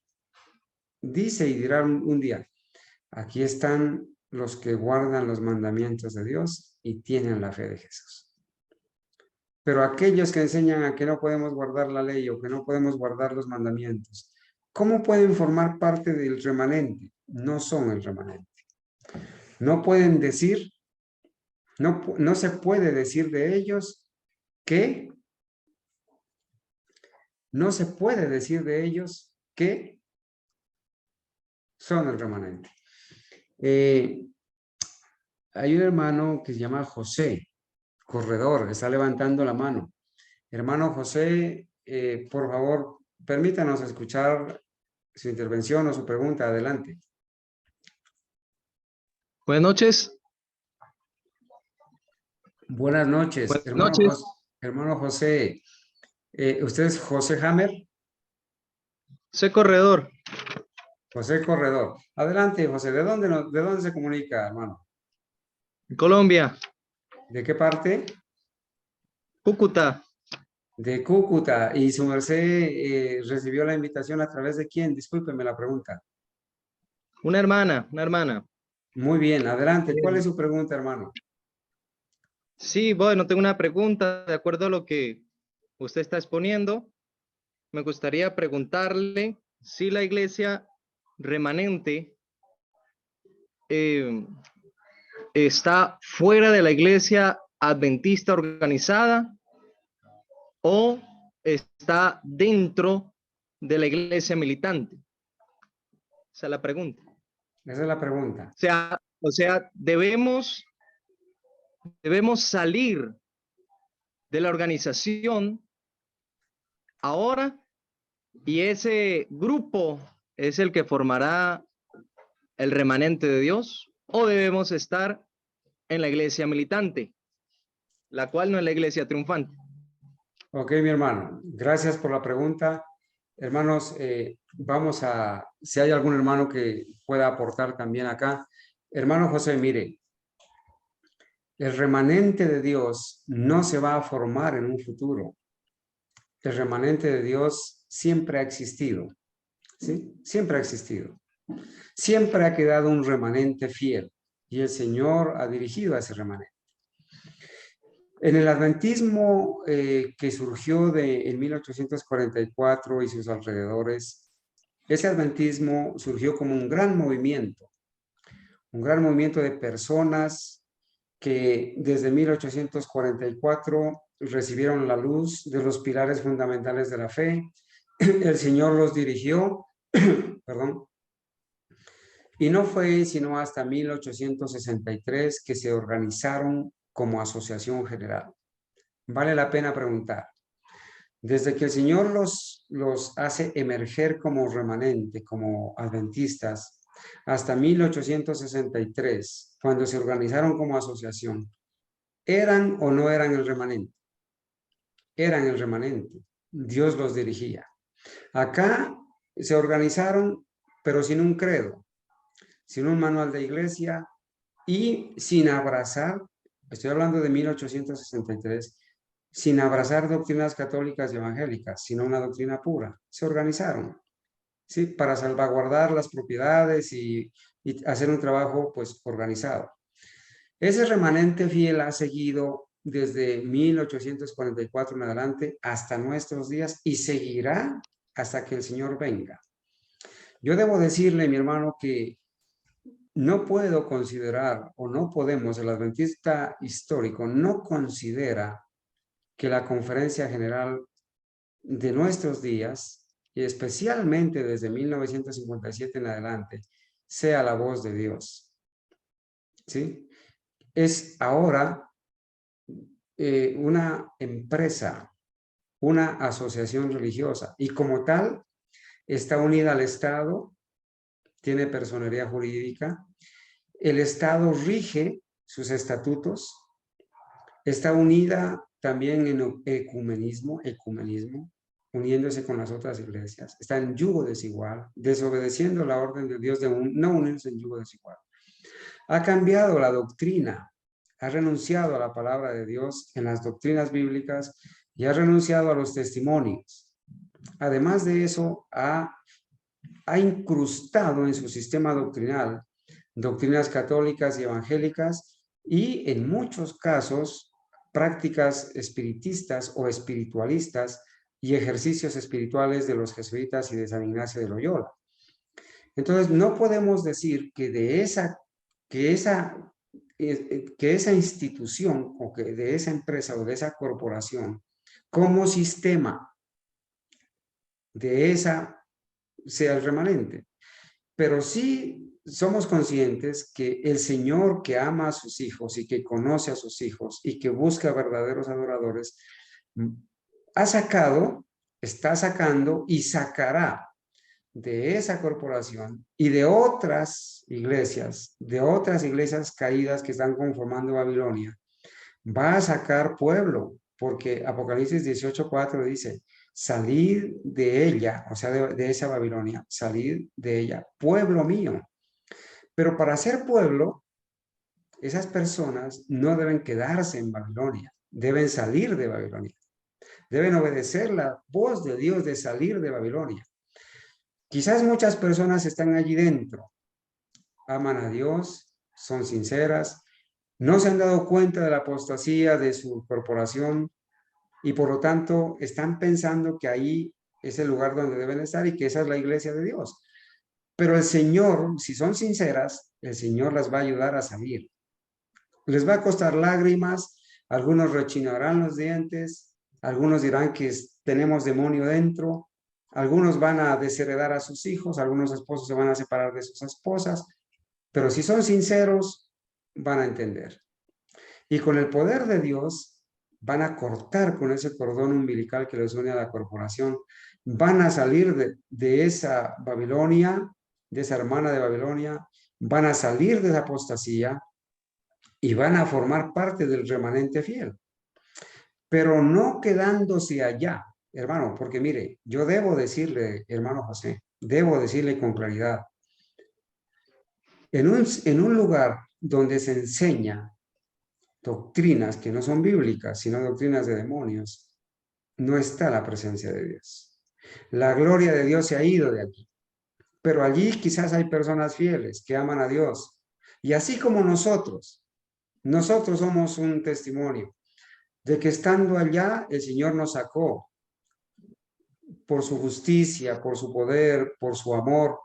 dice y dirá un día, aquí están los que guardan los mandamientos de Dios y tienen la fe de Jesús. Pero aquellos que enseñan a que no podemos guardar la ley o que no podemos guardar los mandamientos, ¿cómo pueden formar parte del remanente? No son el remanente. No pueden decir, no se puede decir de ellos que, no se puede decir de ellos que son el remanente. Hay un hermano que se llama José, corredor, que está levantando la mano. Hermano José, por favor, permítanos escuchar su intervención o su pregunta. Adelante. Buenas noches. Buenas noches, Buenas hermano noches. José. Hermano José, ¿usted es José Hammer? Soy corredor. José Corredor. Adelante, José. ¿De dónde se comunica, hermano? Colombia. ¿De qué parte? Cúcuta. De Cúcuta. ¿Y su merced recibió la invitación a través de quién? Discúlpeme la pregunta. Una hermana. Muy bien, adelante. ¿Cuál es su pregunta, hermano? Sí, bueno, tengo una pregunta de acuerdo a lo que usted está exponiendo. Me gustaría preguntarle si la iglesia remanente está fuera de la iglesia adventista organizada o está dentro de la iglesia militante. Esa es la pregunta. Esa es la pregunta. O sea, debemos salir de la organización ahora y ese grupo es el que formará el remanente de Dios, o debemos estar en la iglesia militante, la cual no es la iglesia triunfante. Ok, mi hermano. Gracias por la pregunta. Hermanos, si hay algún hermano que pueda aportar también acá. Hermano José, mire, el remanente de Dios no se va a formar en un futuro. El remanente de Dios siempre ha existido, ¿sí? Siempre ha existido. Siempre ha quedado un remanente fiel y el Señor ha dirigido a ese remanente. En el adventismo que surgió en 1844 y sus alrededores, ese adventismo surgió como un gran movimiento de personas que desde 1844 recibieron la luz de los pilares fundamentales de la fe. El Señor los dirigió, perdón, y no fue sino hasta 1863 que se organizaron como asociación general. Vale la pena preguntar, desde que el Señor los hace emerger como remanente, como adventistas, hasta 1863, cuando se organizaron como asociación, ¿eran o no eran el remanente? Eran el remanente. Dios los dirigía. Acá se organizaron, pero sin un credo, sin un manual de iglesia y sin abrazar, estoy hablando de 1863, sin abrazar doctrinas católicas y evangélicas, sino una doctrina pura. Se organizaron, ¿sí? Para salvaguardar las propiedades y hacer un trabajo, pues, organizado. Ese remanente fiel ha seguido desde 1844 en adelante hasta nuestros días y seguirá hasta que el Señor venga. Yo debo decirle, mi hermano, que no puedo considerar o no podemos, el adventista histórico no considera que la conferencia general de nuestros días, y especialmente desde 1957 en adelante, sea la voz de Dios. ¿Sí? Es ahora una empresa, una asociación religiosa, y como tal está unida al Estado, tiene personería jurídica, el Estado rige sus estatutos, está unida también en ecumenismo, uniéndose con las otras iglesias, está en yugo desigual, desobedeciendo la orden de Dios de no unirse en yugo desigual. Ha cambiado la doctrina, ha renunciado a la palabra de Dios en las doctrinas bíblicas y ha renunciado a los testimonios. Además de eso, ha incrustado en su sistema doctrinal doctrinas católicas y evangélicas y en muchos casos prácticas espiritistas o espiritualistas y ejercicios espirituales de los jesuitas y de San Ignacio de Loyola. Entonces, no podemos decir que esa institución o que de esa empresa o de esa corporación como sistema de esa sea el remanente. Pero sí somos conscientes que el Señor que ama a sus hijos y que conoce a sus hijos y que busca verdaderos adoradores, ha sacado, está sacando y sacará de esa corporación y de otras iglesias caídas que están conformando Babilonia, va a sacar pueblo, porque Apocalipsis 18:4 dice, salid de ella, o sea, de esa Babilonia, salid de ella, pueblo mío. Pero para ser pueblo, esas personas no deben quedarse en Babilonia, deben salir de Babilonia, deben obedecer la voz de Dios de salir de Babilonia. Quizás muchas personas están allí dentro, aman a Dios, son sinceras, no se han dado cuenta de la apostasía de su corporación y por lo tanto están pensando que ahí es el lugar donde deben estar y que esa es la iglesia de Dios. Pero el Señor, si son sinceras, el Señor las va a ayudar a salir. Les va a costar lágrimas, algunos rechinarán los dientes, algunos dirán que tenemos demonio dentro, algunos van a desheredar a sus hijos, algunos esposos se van a separar de sus esposas, pero si son sinceros, van a entender. Y con el poder de Dios, van a cortar con ese cordón umbilical que les une a la corporación, van a salir de esa Babilonia, de esa hermana de Babilonia, van a salir de la apostasía y van a formar parte del remanente fiel. Pero no quedándose allá, hermano, porque mire, yo debo decirle, hermano José, debo decirle con claridad, en un lugar donde se enseña doctrinas que no son bíblicas, sino doctrinas de demonios, no está la presencia de Dios. La gloria de Dios se ha ido de aquí. Pero allí quizás hay personas fieles que aman a Dios. Y así como nosotros somos un testimonio de que estando allá el Señor nos sacó por su justicia, por su poder, por su amor,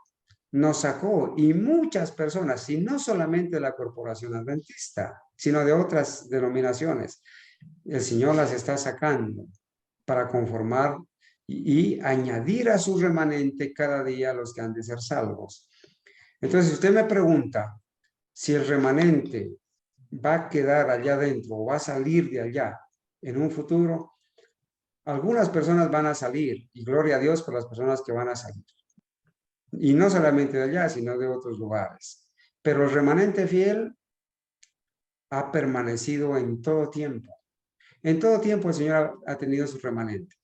nos sacó. Y muchas personas, y no solamente de la corporación adventista, sino de otras denominaciones, el Señor las está sacando para conformar y añadir a su remanente cada día a los que han de ser salvos. Entonces, usted me pregunta si el remanente va a quedar allá adentro o va a salir de allá en un futuro. Algunas personas van a salir y gloria a Dios por las personas que van a salir. Y no solamente de allá, sino de otros lugares. Pero el remanente fiel ha permanecido en todo tiempo. En todo tiempo el Señor ha tenido su remanente.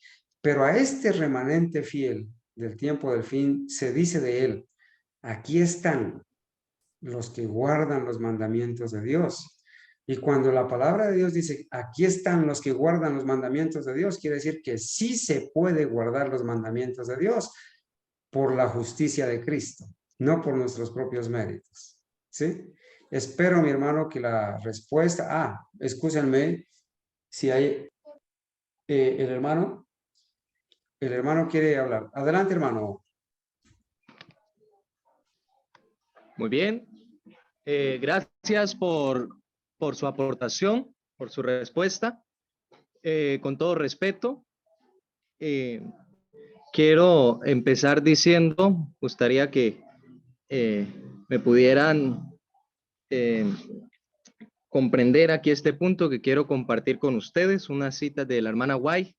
Pero a este remanente fiel del tiempo del fin se dice de él, aquí están los que guardan los mandamientos de Dios. Y cuando la palabra de Dios dice, aquí están los que guardan los mandamientos de Dios, quiere decir que sí se puede guardar los mandamientos de Dios por la justicia de Cristo, no por nuestros propios méritos. ¿Sí? Espero, mi hermano, que la respuesta... Escúchenme, si hay el hermano quiere hablar. Adelante, hermano. Muy bien. Gracias por su aportación, por su respuesta. Con todo respeto, quiero empezar diciendo, gustaría que me pudieran comprender aquí este punto que quiero compartir con ustedes, una cita de la hermana White,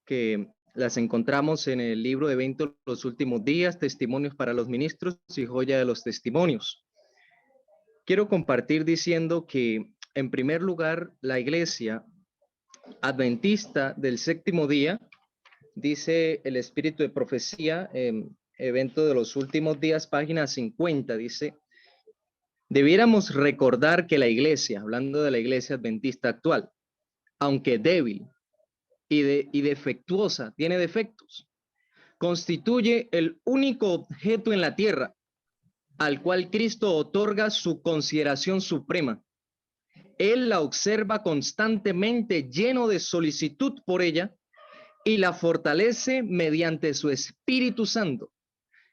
que las encontramos en el libro de Eventos de los Últimos Días, Testimonios para los Ministros y Joya de los Testimonios. Quiero compartir diciendo que, en primer lugar, la Iglesia Adventista del Séptimo Día, dice el Espíritu de Profecía, Evento de los Últimos Días, página 50, dice: debiéramos recordar que la Iglesia, hablando de la Iglesia Adventista actual, aunque débil y defectuosa, tiene defectos, constituye el único objeto en la tierra al cual Cristo otorga su consideración suprema. Él la observa constantemente, lleno de solicitud por ella, y la fortalece mediante su Espíritu Santo.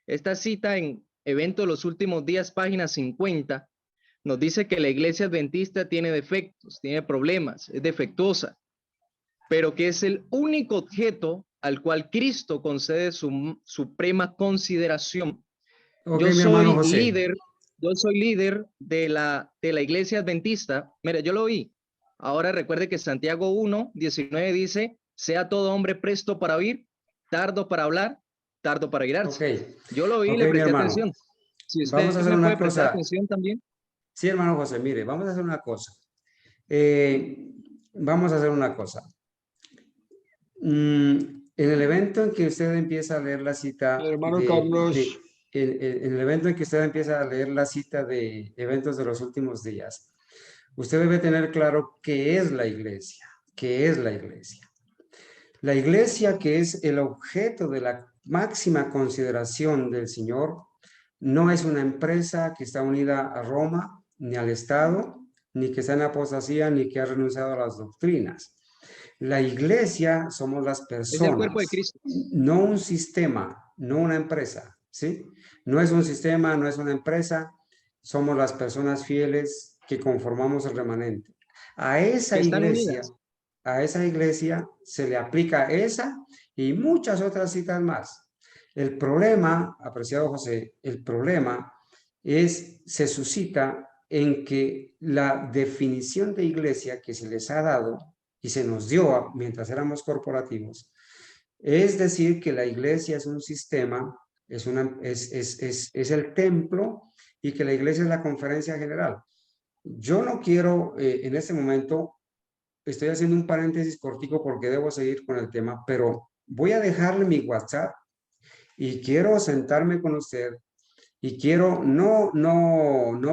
Esta cita en Evento de los Últimos Días, página 50, nos dice que la Iglesia Adventista tiene defectos, tiene problemas, es defectuosa, pero que es el único objeto al cual Cristo concede su suprema consideración. Okay, yo soy líder de la Iglesia Adventista. Mira, yo lo oí. Ahora recuerde que Santiago 1:19 dice: sea todo hombre presto para oír, tardo para hablar, tardo para irarse. Okay. Yo lo oí y le presté atención. Si usted vamos a hacer me una puede prestar cosa. atención también. Sí, hermano José, mire, vamos a hacer una cosa. En el evento en que usted empieza a leer la cita, hermano Carlos, en el evento en que usted empieza a leer la cita de eventos de los últimos días, usted debe tener claro qué es la iglesia, qué es la iglesia. La iglesia, que es el objeto de la máxima consideración del Señor, no es una empresa que está unida a Roma, ni al Estado, ni que está en apostasía, ni que ha renunciado a las doctrinas. La iglesia somos las personas. Es el cuerpo de Cristo. No un sistema, no una empresa, ¿sí? No es un sistema, no es una empresa. Somos las personas fieles que conformamos el remanente. A esa iglesia se le aplica esa y muchas otras citas más. El problema, apreciado José, el problema se suscita en que la definición de iglesia que se les ha dado y se nos dio mientras éramos corporativos, es decir que la iglesia es un sistema, es el templo, y que la iglesia es la conferencia general. Yo no quiero en este momento, estoy haciendo un paréntesis cortico porque debo seguir con el tema, pero voy a dejarle mi WhatsApp y quiero sentarme con usted y quiero no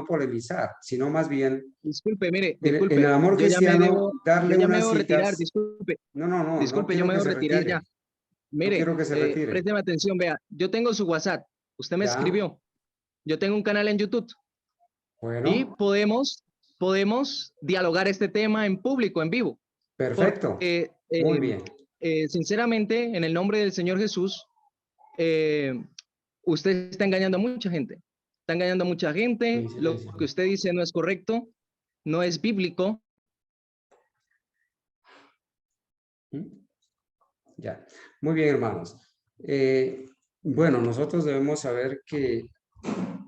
polemizar, sino más bien, disculpe, mire, disculpe, en el amor cristiano, darle unas citas. Retirar, disculpe. No, disculpe, yo me debo retirar ya. Mire, no quiero que se retire. Présteme atención, vea, yo tengo su WhatsApp, usted me escribió, yo tengo un canal en YouTube. Bueno. Y podemos dialogar este tema en público, en vivo. Perfecto. Porque, muy bien. Sinceramente, en el nombre del Señor Jesús, usted está engañando a mucha gente. Está engañando a mucha gente. Sí. Lo que usted dice no es correcto, no es bíblico. Ya. Muy bien, hermanos. Bueno, nosotros debemos saber que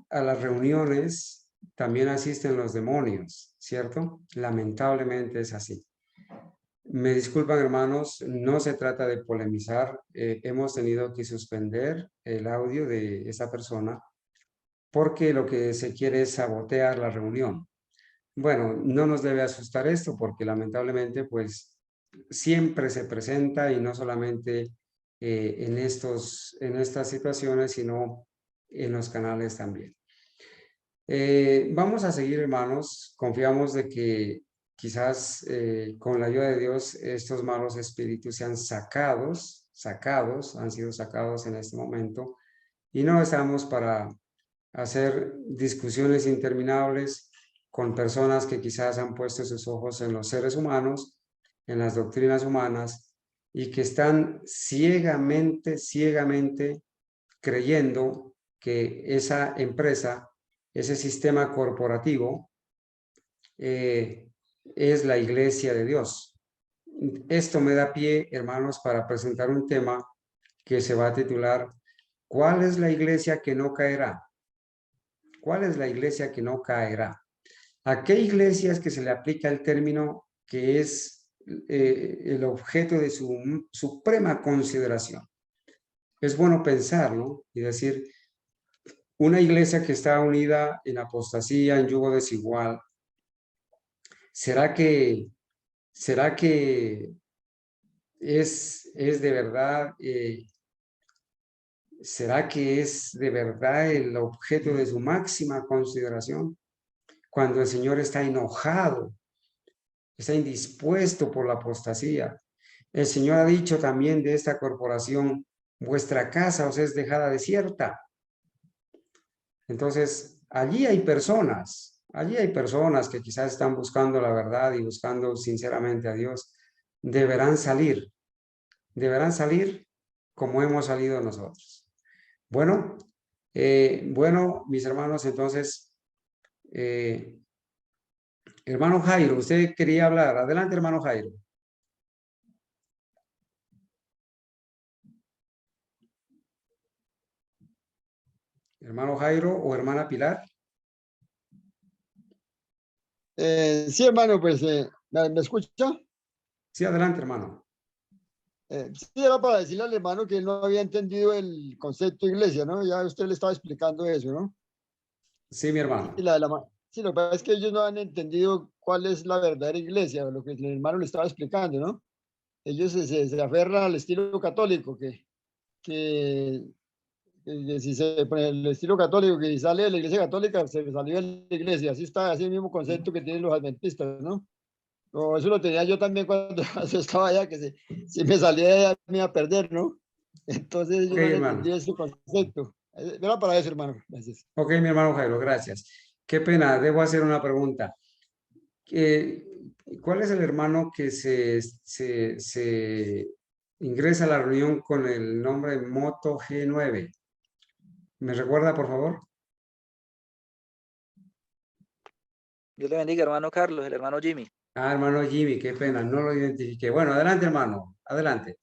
a las reuniones también asisten los demonios, ¿cierto? Lamentablemente es así. Me disculpan, hermanos, no se trata de polemizar. Hemos tenido que suspender el audio de esa persona porque lo que se quiere es sabotear la reunión. Bueno, no nos debe asustar esto porque lamentablemente pues siempre se presenta, y no solamente en estas situaciones, sino en los canales también. Vamos a seguir, hermanos. Confiamos de que quizás con la ayuda de Dios estos malos espíritus sean han sido sacados en este momento, y no estamos para hacer discusiones interminables. con personas que quizás han puesto sus ojos en los seres humanos, en las doctrinas humanas, y que están ciegamente creyendo que esa empresa, ese sistema corporativo, es la iglesia de Dios. Esto me da pie, hermanos, para presentar un tema que se va a titular ¿Cuál es la iglesia que no caerá? ¿Cuál es la iglesia que no caerá? ¿A qué iglesia es que se le aplica el término que es el objeto de su suprema consideración? Es bueno pensarlo y decir, una iglesia que está unida en apostasía, en yugo desigual, ¿será que es de verdad, será que es de verdad el objeto de su máxima consideración? Cuando el Señor está enojado, está indispuesto por la apostasía. El Señor ha dicho también de esta corporación, vuestra casa os es dejada desierta. Entonces, allí hay personas que quizás están buscando la verdad y buscando sinceramente a Dios. Deberán salir como hemos salido nosotros. Bueno, mis hermanos, entonces, hermano Jairo, usted quería hablar. Adelante, hermano Jairo. Hermano Jairo o hermana Pilar. Sí, hermano, pues, ¿me escucha? Sí, adelante, hermano. Sí, era para decirle al hermano que él no había entendido el concepto de iglesia, ¿no? Ya usted le estaba explicando eso, ¿no? Sí, mi hermano. Sí, lo que pasa es que ellos no han entendido cuál es la verdadera iglesia, lo que el hermano le estaba explicando, ¿no? Ellos se aferran al estilo católico, que si se pone el estilo católico, que sale de la iglesia católica, se salió de la iglesia, así está, así el mismo concepto que tienen los adventistas, ¿no? No, eso lo tenía yo también cuando yo estaba allá, que si me salía de allá me iba a perder, ¿no? Entonces yo Ok, no hermano. entendí ese concepto. Era para eso, hermano. Gracias. Ok, mi hermano Jairo, gracias. Qué pena, debo hacer una pregunta. ¿Cuál es el hermano que se ingresa a la reunión con el nombre Moto G9? ¿Me recuerda, por favor? Dios le bendiga, hermano Carlos, el hermano Jimmy. Ah, hermano Jimmy, qué pena, no lo identifiqué. Bueno, adelante, hermano, adelante.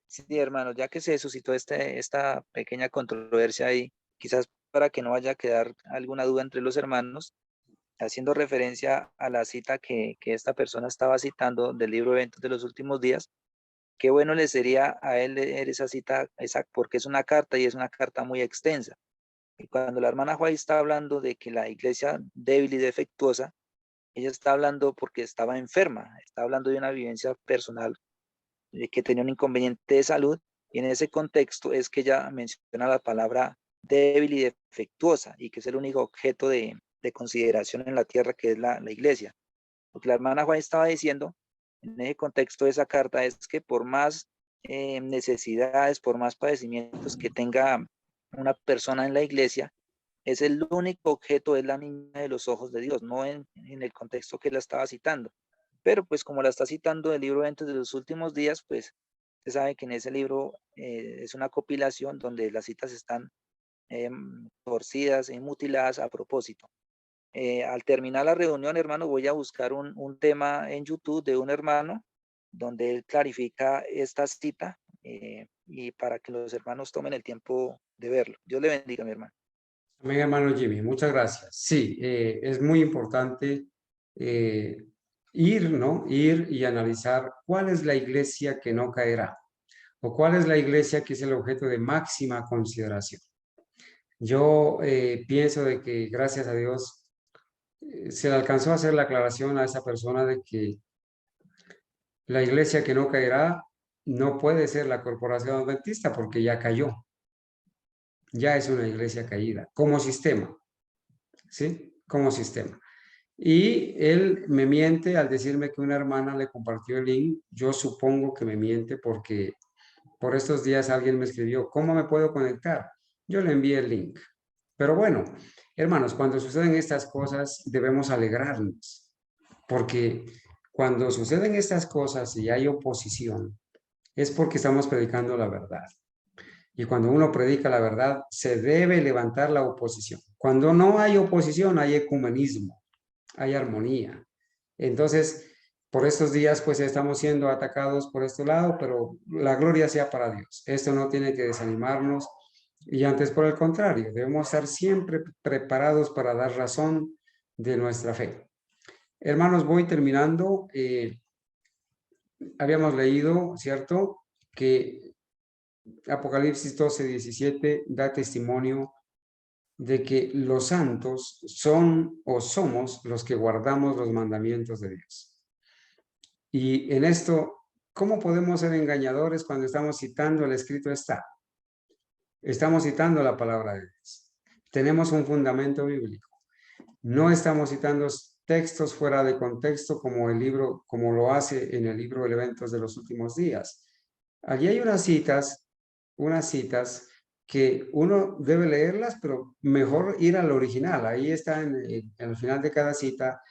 Sí, hermano, ya que se suscitó esta pequeña controversia ahí, quizás para que no vaya a quedar alguna duda entre los hermanos, haciendo referencia a la cita que esta persona estaba citando del libro Eventos de los Últimos Días, qué bueno le sería a él leer esa cita, porque es una carta y es una carta muy extensa. Y cuando la hermana Juárez está hablando de que la iglesia débil y defectuosa, ella está hablando porque estaba enferma, está hablando de una vivencia personal que tenía un inconveniente de salud, y en ese contexto es que ella menciona la palabra débil y defectuosa, y que es el único objeto de consideración en la tierra, que es la iglesia. Lo que la hermana Juan estaba diciendo en ese contexto de esa carta es que por más necesidades, por más padecimientos que tenga una persona en la iglesia, es el único objeto, es la niña de los ojos de Dios, no en el contexto que la estaba citando. Pero pues como la está citando del libro Eventos de los Últimos Días, pues se sabe que en ese libro es una compilación donde las citas están torcidas y mutiladas a propósito. Al terminar la reunión, hermano, voy a buscar un tema en YouTube de un hermano donde él clarifica esta cita y para que los hermanos tomen el tiempo de verlo. Dios le bendiga, mi hermano. Amén, hermano Jimmy, muchas gracias. Sí, es muy importante ir, ¿no? Ir y analizar cuál es la iglesia que no caerá o cuál es la iglesia que es el objeto de máxima consideración. Yo pienso de que, gracias a Dios, se le alcanzó a hacer la aclaración a esa persona de que la iglesia que no caerá no puede ser la corporación adventista porque ya cayó. Ya es una iglesia caída como sistema. ¿Sí? Como sistema. Y él me miente al decirme que una hermana le compartió el link. Yo supongo que me miente porque por estos días alguien me escribió, ¿cómo me puedo conectar? Yo le envié el link. Pero bueno, hermanos, cuando suceden estas cosas debemos alegrarnos, porque cuando suceden estas cosas y hay oposición, es porque estamos predicando la verdad. Y cuando uno predica la verdad, se debe levantar la oposición. Cuando no hay oposición, hay ecumenismo, hay armonía. Entonces, por estos días, pues estamos siendo atacados por este lado, pero la gloria sea para Dios. Esto no tiene que desanimarnos y antes, por el contrario, debemos estar siempre preparados para dar razón de nuestra fe. Hermanos, voy terminando. Habíamos leído, ¿cierto?, que Apocalipsis 12:17 da testimonio de que los santos son o somos los que guardamos los mandamientos de Dios. Y en esto, ¿cómo podemos ser engañadores cuando estamos citando el escrito está? Estamos citando la palabra de Dios. Tenemos un fundamento bíblico. No estamos citando textos fuera de contexto como el libro, como lo hace en el libro de Eventos de los Últimos Días. Allí hay unas citas que uno debe leerlas, pero mejor ir al original. Ahí está en el final de cada cita,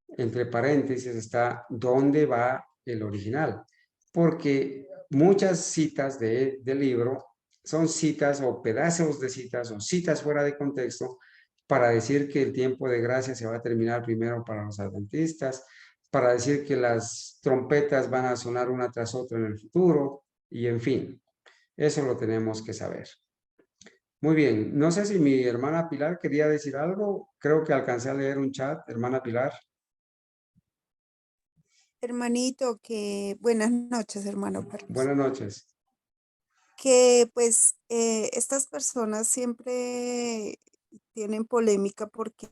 entre paréntesis, está dónde va el original. Porque muchas citas del libro son citas o pedazos de citas o citas fuera de contexto para decir que el tiempo de gracia se va a terminar primero para los adventistas, para decir que las trompetas van a sonar una tras otra en el futuro, y en fin, eso lo tenemos que saber. Muy bien, no sé si mi hermana Pilar quería decir algo. Creo que alcancé a leer un chat, hermana Pilar. Hermanito, que buenas noches, hermano Carlos. Buenas noches. Que pues estas personas siempre tienen polémica porque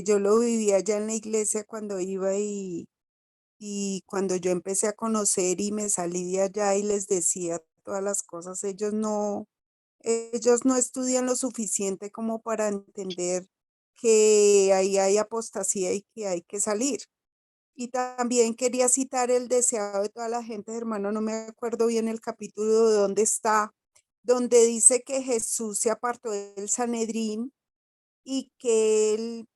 yo lo vivía ya en la iglesia cuando iba y cuando yo empecé a conocer y me salí de allá y les decía todas las cosas, ellos no estudian lo suficiente como para entender que ahí hay apostasía y que hay que salir. Y también quería citar el deseado de toda la gente, hermano, no me acuerdo bien el capítulo de dónde está, donde dice que Jesús se apartó del Sanedrín y que él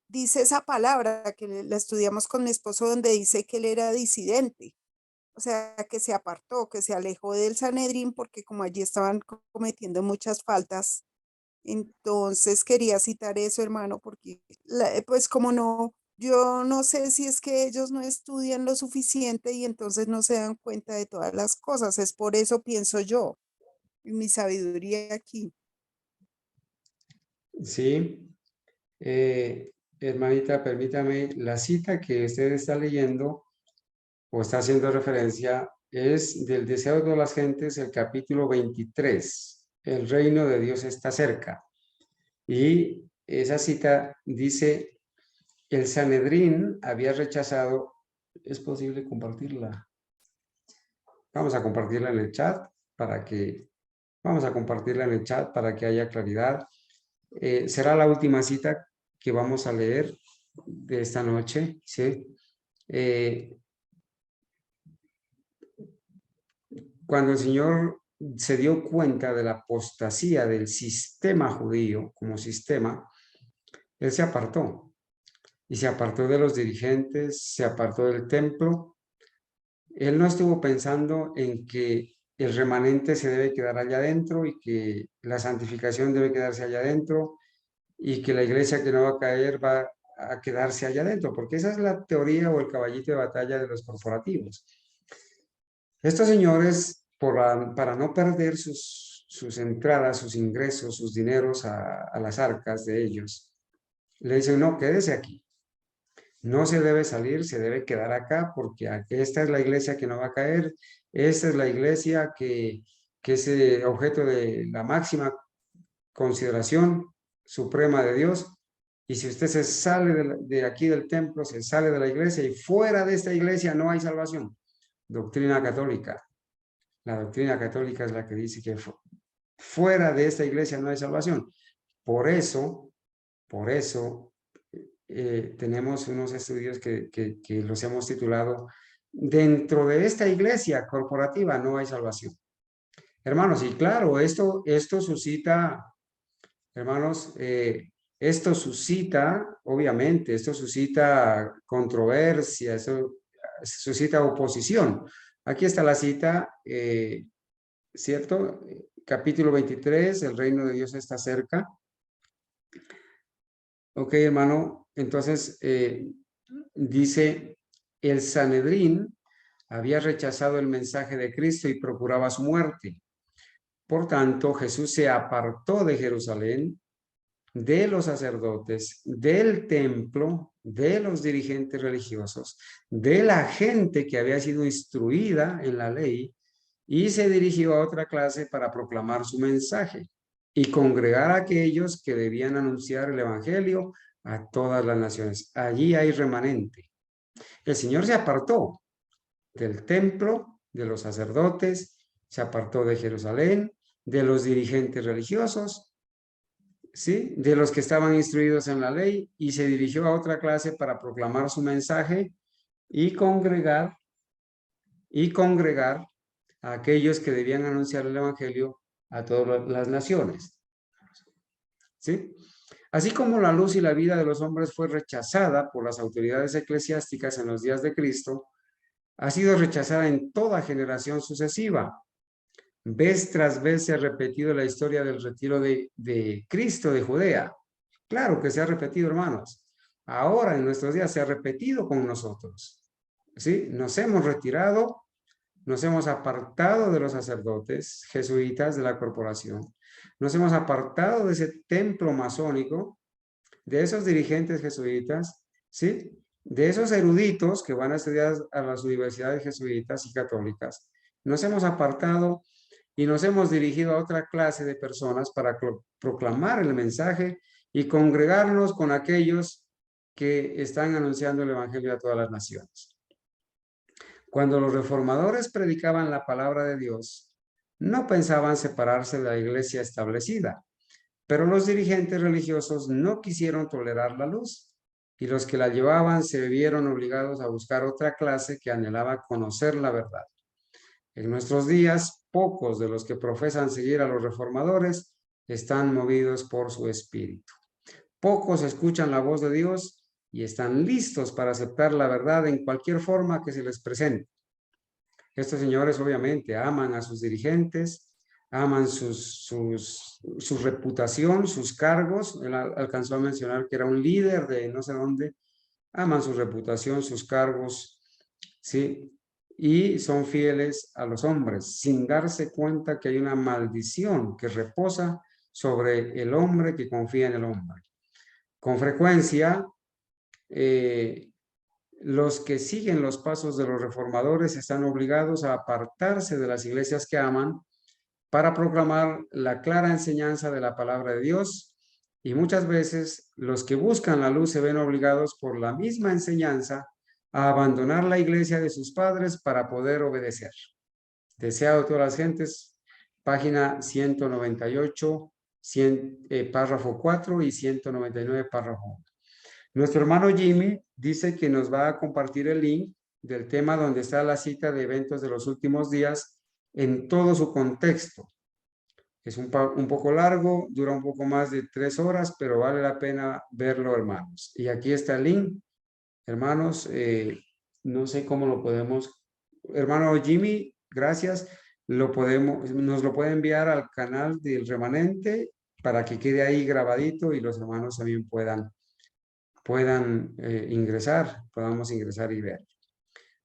dice esa palabra que la estudiamos con mi esposo, donde dice que él era disidente, o sea, que se apartó, que se alejó del Sanedrín porque como allí estaban cometiendo muchas faltas. Entonces quería citar eso, hermano, porque pues como no, yo no sé si es que ellos no estudian lo suficiente y entonces no se dan cuenta de todas las cosas. Es por eso pienso yo, en mi sabiduría aquí. Sí. Hermanita, permítame, la cita que usted está leyendo o está haciendo referencia es del Deseo de todas las gentes, el capítulo 23. El reino de Dios está cerca. Y esa cita dice, el Sanedrín había rechazado. ¿Es posible compartirla? Vamos a compartirla en el chat para que haya claridad. Será la última cita que vamos a leer de esta noche, ¿sí? Cuando el Señor se dio cuenta de la apostasía del sistema judío como sistema, Él se apartó. Y se apartó de los dirigentes, se apartó del templo. Él no estuvo pensando en que el remanente se debe quedar allá adentro y que la santificación debe quedarse allá adentro y que la iglesia que no va a caer va a quedarse allá adentro, porque esa es la teoría o el caballito de batalla de los corporativos. Estos señores, para no perder sus entradas, sus ingresos, sus dineros a las arcas de ellos, le dicen, no, quédese aquí. No se debe salir, se debe quedar acá, porque esta es la iglesia que no va a caer, esta es la iglesia que es objeto de la máxima consideración suprema de Dios. Y si usted se sale de aquí del templo, se sale de la iglesia y fuera de esta iglesia no hay salvación. Doctrina católica. La doctrina católica es la que dice que fuera de esta iglesia no hay salvación. Por eso, tenemos unos estudios que los hemos titulado dentro de esta iglesia corporativa no hay salvación. Hermanos, y claro, esto suscita hermanos, esto suscita, obviamente, esto suscita controversia, esto suscita oposición. Aquí está la cita, ¿cierto? Capítulo 23, el reino de Dios está cerca. Ok, hermano, entonces dice, el Sanedrín había rechazado el mensaje de Cristo y procuraba su muerte. Por tanto, Jesús se apartó de Jerusalén, de los sacerdotes, del templo, de los dirigentes religiosos, de la gente que había sido instruida en la ley, y se dirigió a otra clase para proclamar su mensaje y congregar a aquellos que debían anunciar el evangelio a todas las naciones. Allí hay remanente. El Señor se apartó del templo, de los sacerdotes, se apartó de Jerusalén, de los dirigentes religiosos, ¿sí? De los que estaban instruidos en la ley, y se dirigió a otra clase para proclamar su mensaje y congregar a aquellos que debían anunciar el evangelio a todas las naciones. ¿Sí? Así como la luz y la vida de los hombres fue rechazada por las autoridades eclesiásticas en los días de Cristo, ha sido rechazada en toda generación sucesiva. Vez tras vez se ha repetido la historia del retiro de Cristo de Judea. Claro que se ha repetido, hermanos. Ahora, en nuestros días, se ha repetido con nosotros. ¿Sí? Nos hemos retirado, nos hemos apartado de los sacerdotes jesuitas de la corporación. Nos hemos apartado de ese templo masónico, de esos dirigentes jesuitas, ¿sí? De esos eruditos que van a estudiar a las universidades jesuitas y católicas. Nos hemos apartado y nos hemos dirigido a otra clase de personas para proclamar el mensaje y congregarnos con aquellos que están anunciando el evangelio a todas las naciones. Cuando los reformadores predicaban la palabra de Dios, no pensaban separarse de la iglesia establecida, pero los dirigentes religiosos no quisieron tolerar la luz, y los que la llevaban se vieron obligados a buscar otra clase que anhelaba conocer la verdad. En nuestros días, pocos de los que profesan seguir a los reformadores están movidos por su espíritu. Pocos escuchan la voz de Dios y están listos para aceptar la verdad en cualquier forma que se les presente. Estos señores obviamente aman a sus dirigentes, aman su reputación, sus cargos. Él alcanzó a mencionar que era un líder de no sé dónde. Aman su reputación, sus cargos, ¿sí? Y son fieles a los hombres, sin darse cuenta que hay una maldición que reposa sobre el hombre que confía en el hombre. Con frecuencia, los que siguen los pasos de los reformadores están obligados a apartarse de las iglesias que aman para proclamar la clara enseñanza de la palabra de Dios, y muchas veces los que buscan la luz se ven obligados por la misma enseñanza a abandonar la iglesia de sus padres para poder obedecer. Deseado todas las gentes, página 198, párrafo 4 y 199, párrafo 1. Nuestro hermano Jimmy dice que nos va a compartir el link del tema donde está la cita de eventos de los últimos días en todo su contexto. Es un poco largo, dura un poco más de 3 horas, pero vale la pena verlo, hermanos. Y aquí está el link. Hermanos, no sé cómo lo podemos. Hermano Jimmy, gracias. Nos lo puede enviar al canal del remanente para que quede ahí grabadito y los hermanos también puedan ingresar, podamos ingresar y ver.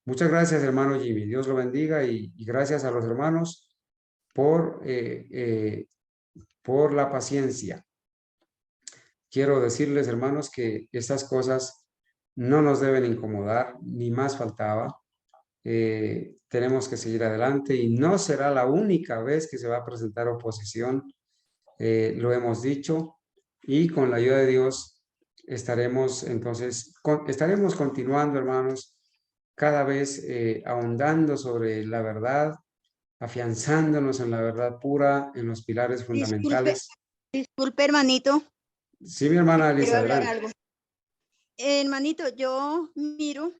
Muchas gracias, hermano Jimmy. Dios lo bendiga y gracias a los hermanos por la paciencia. Quiero decirles, hermanos, que estas cosas no nos deben incomodar, ni más faltaba. Tenemos que seguir adelante y no será la única vez que se va a presentar oposición. Lo hemos dicho, y con la ayuda de Dios estaremos continuando, hermanos, cada vez ahondando sobre la verdad, afianzándonos en la verdad pura, en los pilares fundamentales. Disculpe, hermanito. Sí, mi hermana Elisa, Quiero hablar adelante. algo. Hermanito, yo miro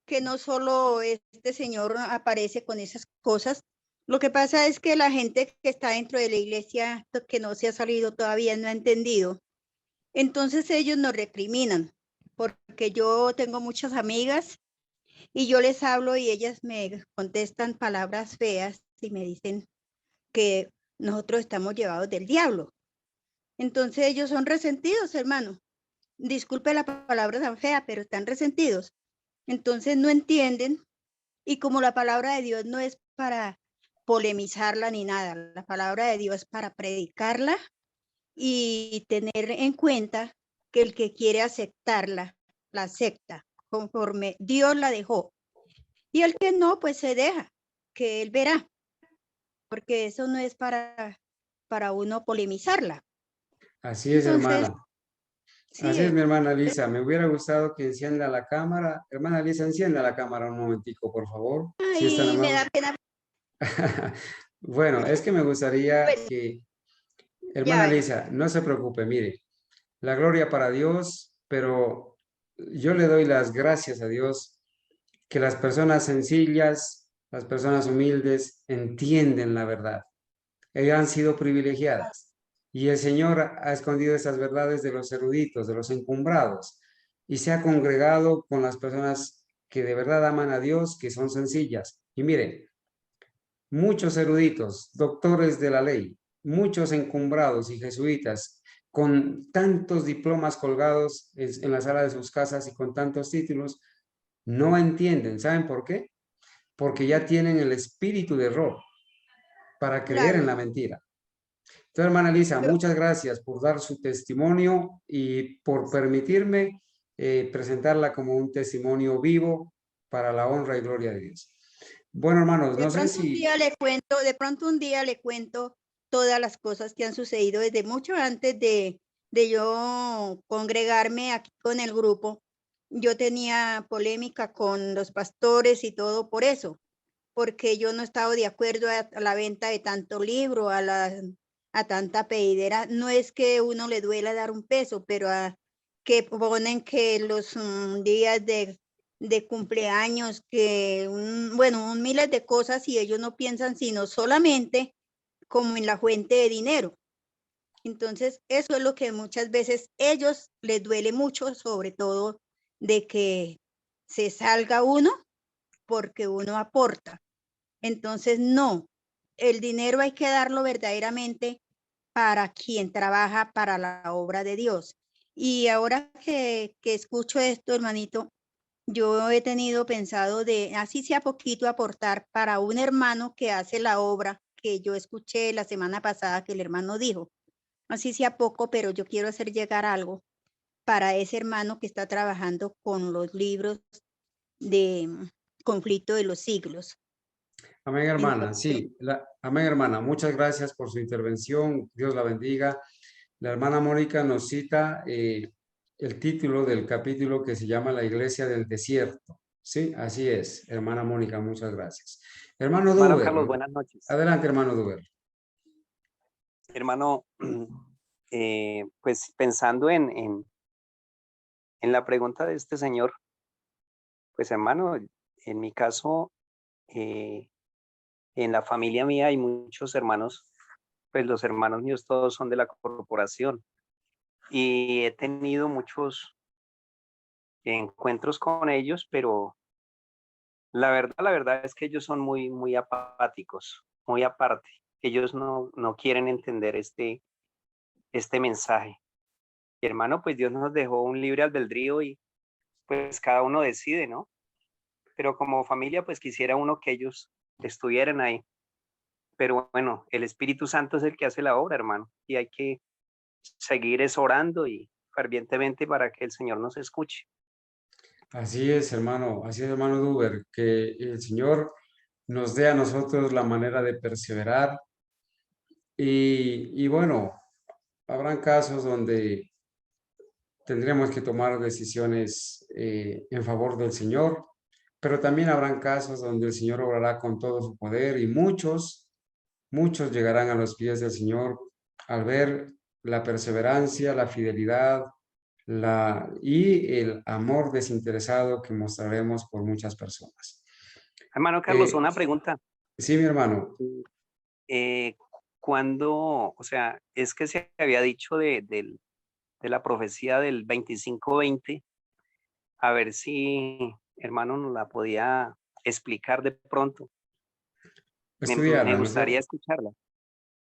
que no solo este señor aparece con esas cosas, Lo que pasa es que la gente que está dentro de la iglesia, que no se ha salido todavía, no ha entendido. Entonces ellos nos recriminan, porque yo tengo muchas amigas y yo les hablo y ellas me contestan palabras feas y me dicen que nosotros estamos llevados del diablo. Entonces ellos son resentidos, hermano. Disculpe la palabra tan fea, pero están resentidos. Entonces no entienden, y como la palabra de Dios no es para polemizarla ni nada, la palabra de Dios es para predicarla y tener en cuenta que el que quiere aceptarla, la acepta conforme Dios la dejó. Y el que no, pues se deja, que él verá, porque eso no es para uno polemizarla. Así es, Entonces, hermana. Así es, sí, mi hermana Lisa. Me hubiera gustado que encienda la cámara. Hermana Lisa, encienda la cámara un momentico, por favor. Si es tan y me amable. da pena. Bueno, es que me gustaría Bueno, que, ya hermana ven. Lisa, no se preocupe, mire, la gloria para Dios, pero yo le doy las gracias a Dios que las personas sencillas, las personas humildes entienden la verdad. Ellas han sido privilegiadas y el Señor ha escondido esas verdades de los eruditos, de los encumbrados, y se ha congregado con las personas que de verdad aman a Dios, que son sencillas. Y mire, muchos eruditos, doctores de la ley, muchos encumbrados y jesuitas con tantos diplomas colgados en la sala de sus casas y con tantos títulos, no entienden. ¿Saben por qué? Porque ya tienen el espíritu de error para creer en Claro. la mentira. Entonces, hermana Lisa, Yo- muchas gracias por dar su testimonio y por permitirme presentarla como un testimonio vivo para la honra y gloria de Dios. Bueno, hermanos, De no sé pronto un si... día le cuento, de pronto un día le cuento todas las cosas que han sucedido desde mucho antes de yo congregarme aquí con el grupo. Yo tenía polémica con los pastores y todo por eso, porque yo no estaba de acuerdo a la venta de tanto libro, a tanta pedidera. No es que uno le duela dar un peso, pero que ponen que los días de cumpleaños, que bueno, un miles de cosas y ellos no piensan sino solamente como en la fuente de dinero. Entonces, eso es lo que muchas veces ellos les duele mucho, sobre todo de que se salga uno porque uno aporta. Entonces, no, el dinero hay que darlo verdaderamente para quien trabaja para la obra de Dios. Y ahora que escucho esto, hermanito, yo he tenido pensado de, así sea poquito, aportar para un hermano que hace la obra que yo escuché la semana pasada que el hermano dijo. Así sea poco, pero yo quiero hacer llegar algo para ese hermano que está trabajando con los libros de Conflicto de los Siglos. Amén, hermana. Entonces, Sí, amén, hermana. Muchas gracias por su intervención. Dios la bendiga. La hermana Mónica nos cita el título del capítulo que se llama La Iglesia del Desierto. Sí, así es, hermana Mónica. Muchas gracias. Hermano Hermano Carlos, Duber. buenas noches. Adelante, hermano Duber. Hermano, pues pensando en la pregunta de este señor, pues hermano, en mi caso, en la familia mía hay muchos hermanos, pues los hermanos míos todos son de la corporación y he tenido muchos encuentros con ellos, pero la verdad es que ellos son muy apáticos, muy aparte. Ellos no quieren entender este mensaje. Y hermano, pues Dios nos dejó un libre albedrío y pues cada uno decide, ¿no? Pero como familia, pues quisiera uno que ellos estuvieran ahí. Pero bueno, el Espíritu Santo es el que hace la obra, hermano, y hay que seguir orando y fervientemente para que el Señor nos escuche. Así es, hermano Duber, que el Señor nos dé a nosotros la manera de perseverar. Y bueno, habrán casos donde tendremos que tomar decisiones en favor del Señor, pero también habrán casos donde el Señor obrará con todo su poder y muchos llegarán a los pies del Señor al ver la perseverancia, la fidelidad y el amor desinteresado que mostraremos por muchas personas. Hermano Carlos, Eh, una pregunta. Sí, mi hermano. Cuando, o sea, es que se había dicho de la profecía del 25-20, a ver si hermano nos la podía explicar de pronto. Me Estudiarla, ¿no es cierto? gustaría escucharla.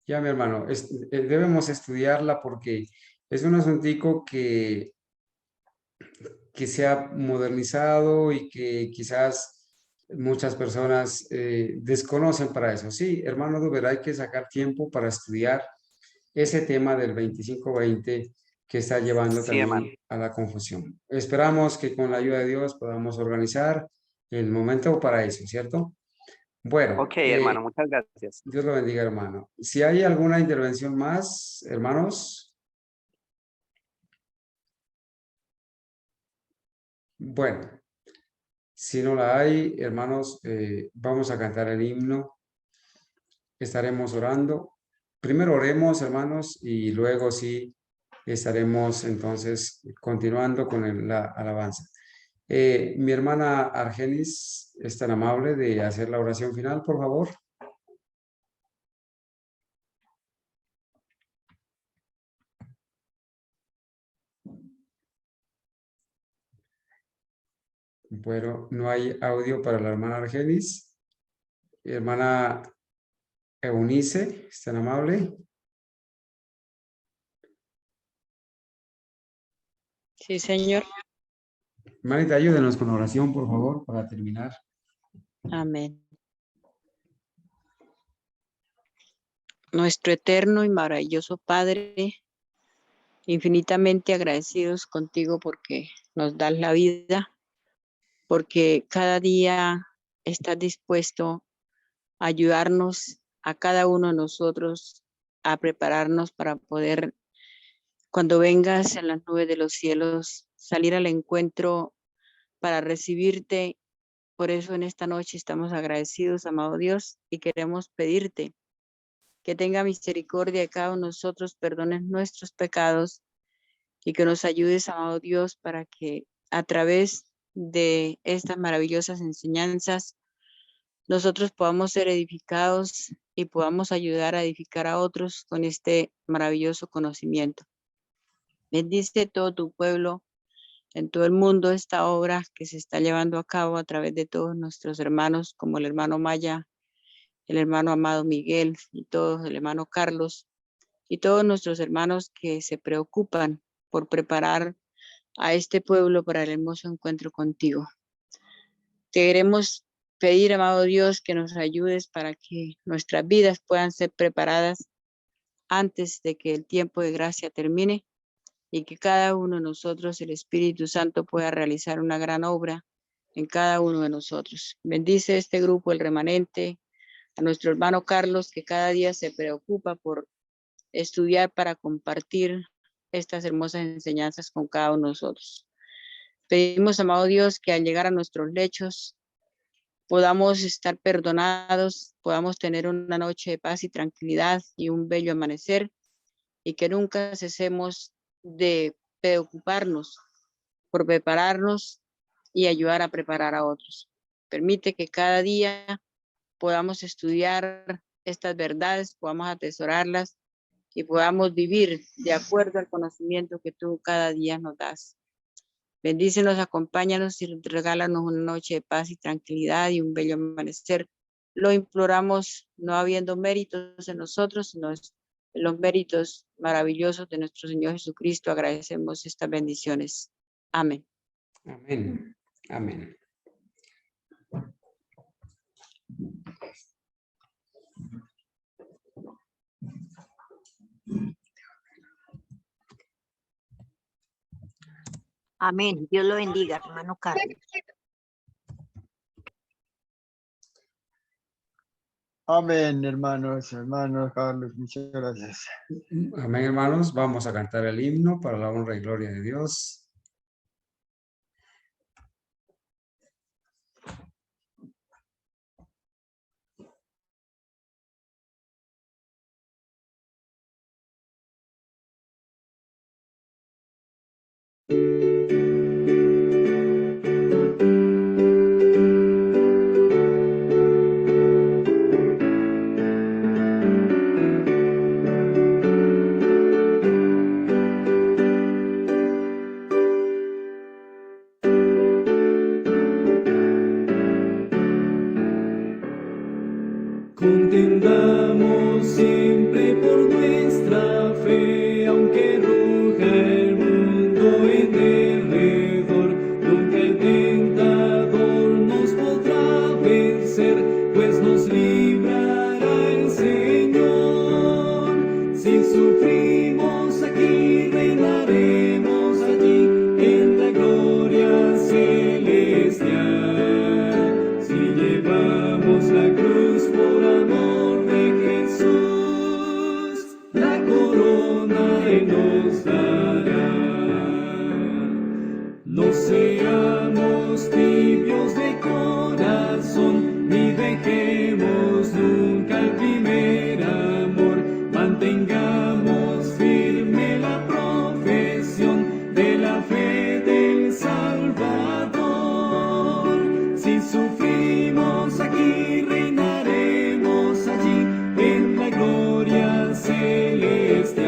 Ya, mi hermano, debemos estudiarla porque es un asuntico que se ha modernizado y que quizás muchas personas desconocen para eso. Sí, hermano Duber, hay que sacar tiempo para estudiar ese tema del 25-20 que está llevando Sí, hermano. también a la confusión. Esperamos que con la ayuda de Dios podamos organizar el momento para eso, ¿cierto? Bueno, Ok, hermano, muchas gracias. Dios lo bendiga, hermano. Si hay alguna intervención más, hermanos. Bueno, si no la hay, hermanos, vamos a cantar el himno. Estaremos orando. Primero oremos, hermanos, y luego sí estaremos entonces continuando con la alabanza. Mi hermana Argenis es tan amable de hacer la oración final, por favor. Bueno, no hay audio para la hermana Argenis. Hermana Eunice, es tan amable. Sí, señor. Hermanita, ayúdenos con la oración, por favor, para terminar. Amén. Nuestro eterno y maravilloso Padre, infinitamente agradecidos contigo porque nos das la vida, porque cada día estás dispuesto a ayudarnos a cada uno de nosotros a prepararnos para poder, cuando vengas en las nubes de los cielos, salir al encuentro para recibirte. Por eso en esta noche estamos agradecidos, amado Dios, y queremos pedirte que tenga misericordia de cada uno de nosotros, perdones nuestros pecados y que nos ayudes, amado Dios, para que a través de estas maravillosas enseñanzas nosotros podamos ser edificados y podamos ayudar a edificar a otros con este maravilloso conocimiento. Bendice todo tu pueblo en todo el mundo, esta obra que se está llevando a cabo a través de todos nuestros hermanos, como el hermano Maya, el hermano amado Miguel y todos, el hermano Carlos y todos nuestros hermanos que se preocupan por preparar a este pueblo para el hermoso encuentro contigo. Te queremos pedir, amado Dios, que nos ayudes para que nuestras vidas puedan ser preparadas antes de que el tiempo de gracia termine y que cada uno de nosotros, el Espíritu Santo, pueda realizar una gran obra en cada uno de nosotros. Bendice este grupo, el remanente, a nuestro hermano Carlos, que cada día se preocupa por estudiar para compartir estas hermosas enseñanzas con cada uno de nosotros. Pedimos, amado Dios, que al llegar a nuestros lechos podamos estar perdonados, podamos tener una noche de paz y tranquilidad y un bello amanecer, y que nunca cesemos de preocuparnos por prepararnos y ayudar a preparar a otros. Permite que cada día podamos estudiar estas verdades, podamos atesorarlas y podamos vivir de acuerdo al conocimiento que tú cada día nos das. Bendícenos, acompáñanos y regálanos una noche de paz y tranquilidad y un bello amanecer. Lo imploramos no habiendo méritos en nosotros, sino en los méritos maravillosos de nuestro Señor Jesucristo. Agradecemos estas bendiciones. Amén. Amén. Amén. Amén. Dios lo bendiga, hermano Carlos. Amén, hermanos Carlos, muchas gracias. Amén, hermanos. Vamos a cantar el himno para la honra y gloria de Dios. celestial.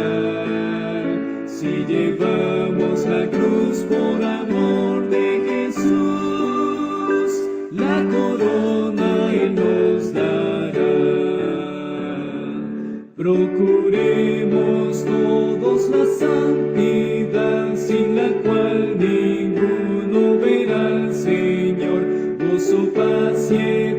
Si llevamos la cruz por amor de Jesús, la corona Él nos dará. Procuremos todos la santidad, sin la cual ninguno verá al Señor. Gozo, paz y